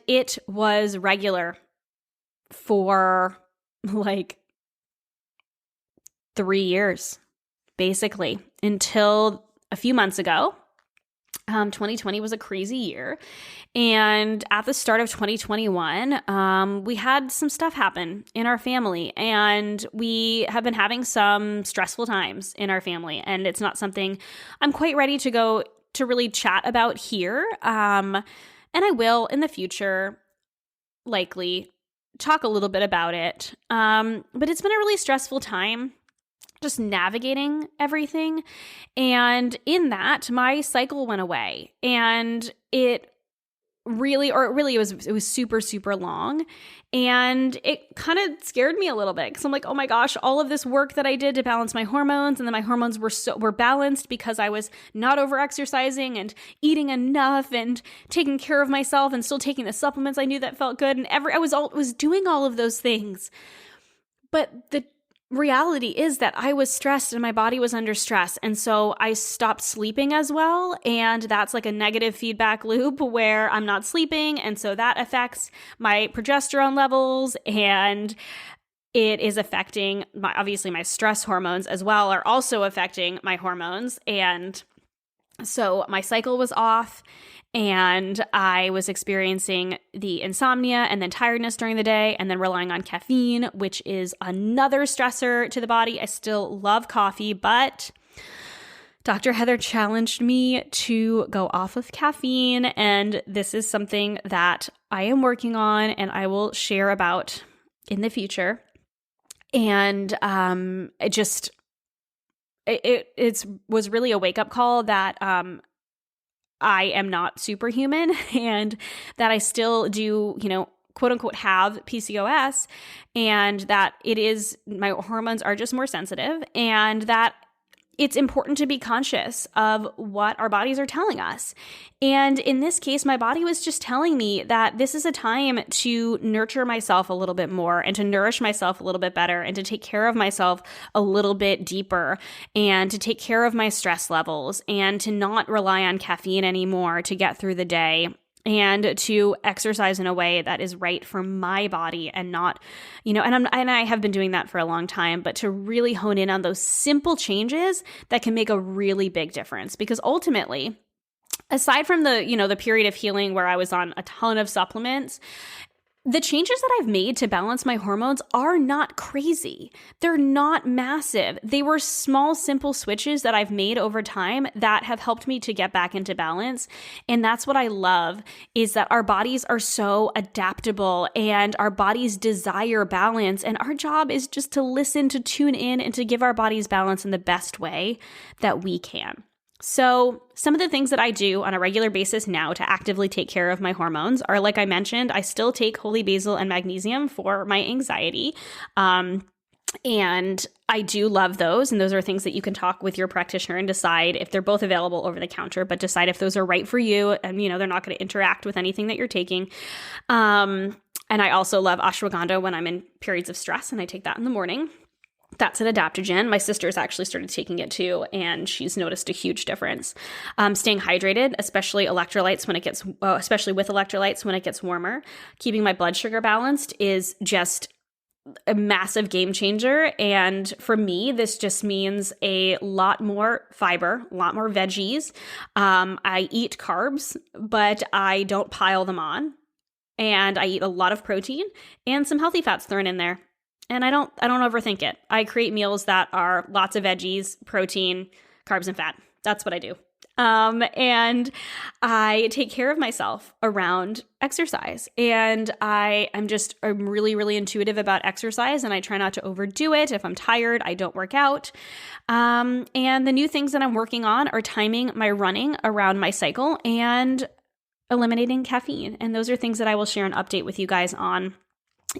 it was regular for like 3 years, basically, until a few months ago. 2020 was a crazy year. And at the start of 2021, we had some stuff happen in our family, and we have been having some stressful times in our family. And it's not something I'm quite ready to go to really chat about here. And I will in the future likely talk a little bit about it. But it's been a really stressful time just navigating everything. And in that, my cycle went away, and it was super, super long. And it kind of scared me a little bit because I'm like, oh my gosh, all of this work that I did to balance my hormones, and then my hormones were balanced because I was not over exercising and eating enough and taking care of myself and still taking the supplements I knew that felt good. And I was doing all of those things. But the reality is that I was stressed and my body was under stress. And so I stopped sleeping as well. And that's like a negative feedback loop where I'm not sleeping. And so that affects my progesterone levels, and it is affecting obviously my stress hormones as well are also affecting my hormones. And so my cycle was off, and I was experiencing the insomnia and then tiredness during the day, and then relying on caffeine, which is another stressor to the body. I still love coffee, but Dr. Heather challenged me to go off of caffeine, and this is something that I am working on and I will share about in the future. And it was really a wake-up call that I am not superhuman, and that I still do, quote unquote, have PCOS, and that my hormones are just more sensitive, and that it's important to be conscious of what our bodies are telling us. And in this case, my body was just telling me that this is a time to nurture myself a little bit more, and to nourish myself a little bit better, and to take care of myself a little bit deeper, and to take care of my stress levels, and to not rely on caffeine anymore to get through the day, and to exercise in a way that is right for my body, and not, and I have been doing that for a long time, but to really hone in on those simple changes that can make a really big difference. Because ultimately, aside from the period of healing where I was on a ton of supplements, the changes that I've made to balance my hormones are not crazy. They're not massive. They were small, simple switches that I've made over time that have helped me to get back into balance. And that's what I love, is that our bodies are so adaptable, and our bodies desire balance. And our job is just to listen, to tune in, and to give our bodies balance in the best way that we can. So some of the things that I do on a regular basis now to actively take care of my hormones are, like I mentioned, I still take holy basil and magnesium for my anxiety. And I do love those. And those are things that you can talk with your practitioner and decide if they're both available over the counter, but decide if those are right for you. And, they're not going to interact with anything that you're taking. And I also love ashwagandha when I'm in periods of stress, and I take that in the morning. That's an adaptogen. My sister's actually started taking it too, and she's noticed a huge difference. Staying hydrated, especially with electrolytes when it gets warmer. Keeping my blood sugar balanced is just a massive game changer. And for me, this just means a lot more fiber, a lot more veggies. I eat carbs, but I don't pile them on. And I eat a lot of protein and some healthy fats thrown in there. And I don't overthink it. I create meals that are lots of veggies, protein, carbs, and fat. That's what I do. And I take care of myself around exercise. And I'm really, really intuitive about exercise, and I try not to overdo it. If I'm tired, I don't work out. And the new things that I'm working on are timing my running around my cycle and eliminating caffeine. And those are things that I will share an update with you guys on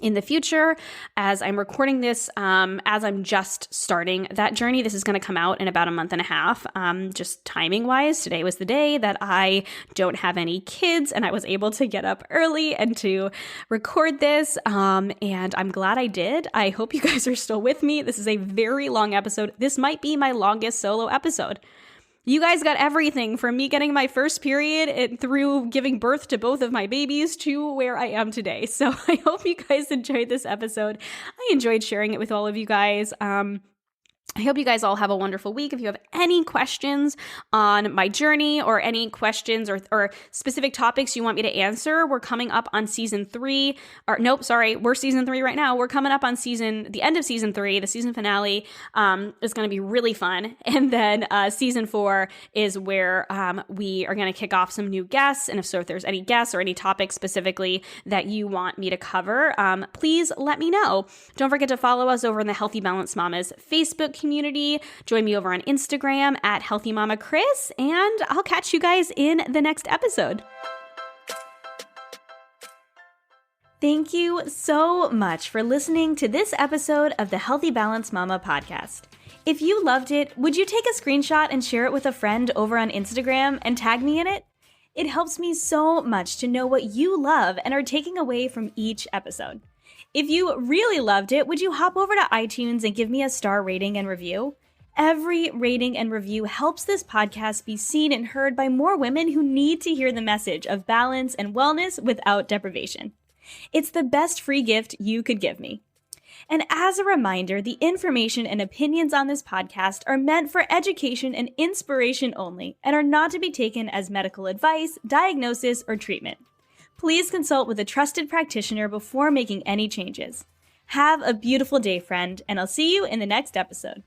in the future, as I'm recording this, as I'm just starting that journey. This is going to come out in about a month and a half. Just timing wise, today was the day that I don't have any kids and I was able to get up early and to record this. And I'm glad I did. I hope you guys are still with me. This is a very long episode. This might be my longest solo episode. You guys got everything from me getting my first period and through giving birth to both of my babies to where I am today. So I hope you guys enjoyed this episode. I enjoyed sharing it with all of you guys. I hope you guys all have a wonderful week. If you have any questions on my journey or any questions or specific topics you want me to answer, we're coming up on season 3. We're season 3 right now. We're coming up on the end of season 3. The season finale is going to be really fun. And then season 4 is where we are going to kick off some new guests. And if there's any guests or any topics specifically that you want me to cover, please let me know. Don't forget to follow us over in the Healthy Balanced Mamas Facebook community. Join me over on Instagram at Healthy Mama Chris, and I'll catch you guys in the next episode. Thank you so much for listening to this episode of the Healthy Balanced Mama podcast. If you loved it, would you take a screenshot and share it with a friend over on Instagram and tag me in it? It helps me so much to know what you love and are taking away from each episode. If you really loved it, would you hop over to iTunes and give me a star rating and review? Every rating and review helps this podcast be seen and heard by more women who need to hear the message of balance and wellness without deprivation. It's the best free gift you could give me. And as a reminder, the information and opinions on this podcast are meant for education and inspiration only and are not to be taken as medical advice, diagnosis, or treatment. Please consult with a trusted practitioner before making any changes. Have a beautiful day, friend, and I'll see you in the next episode.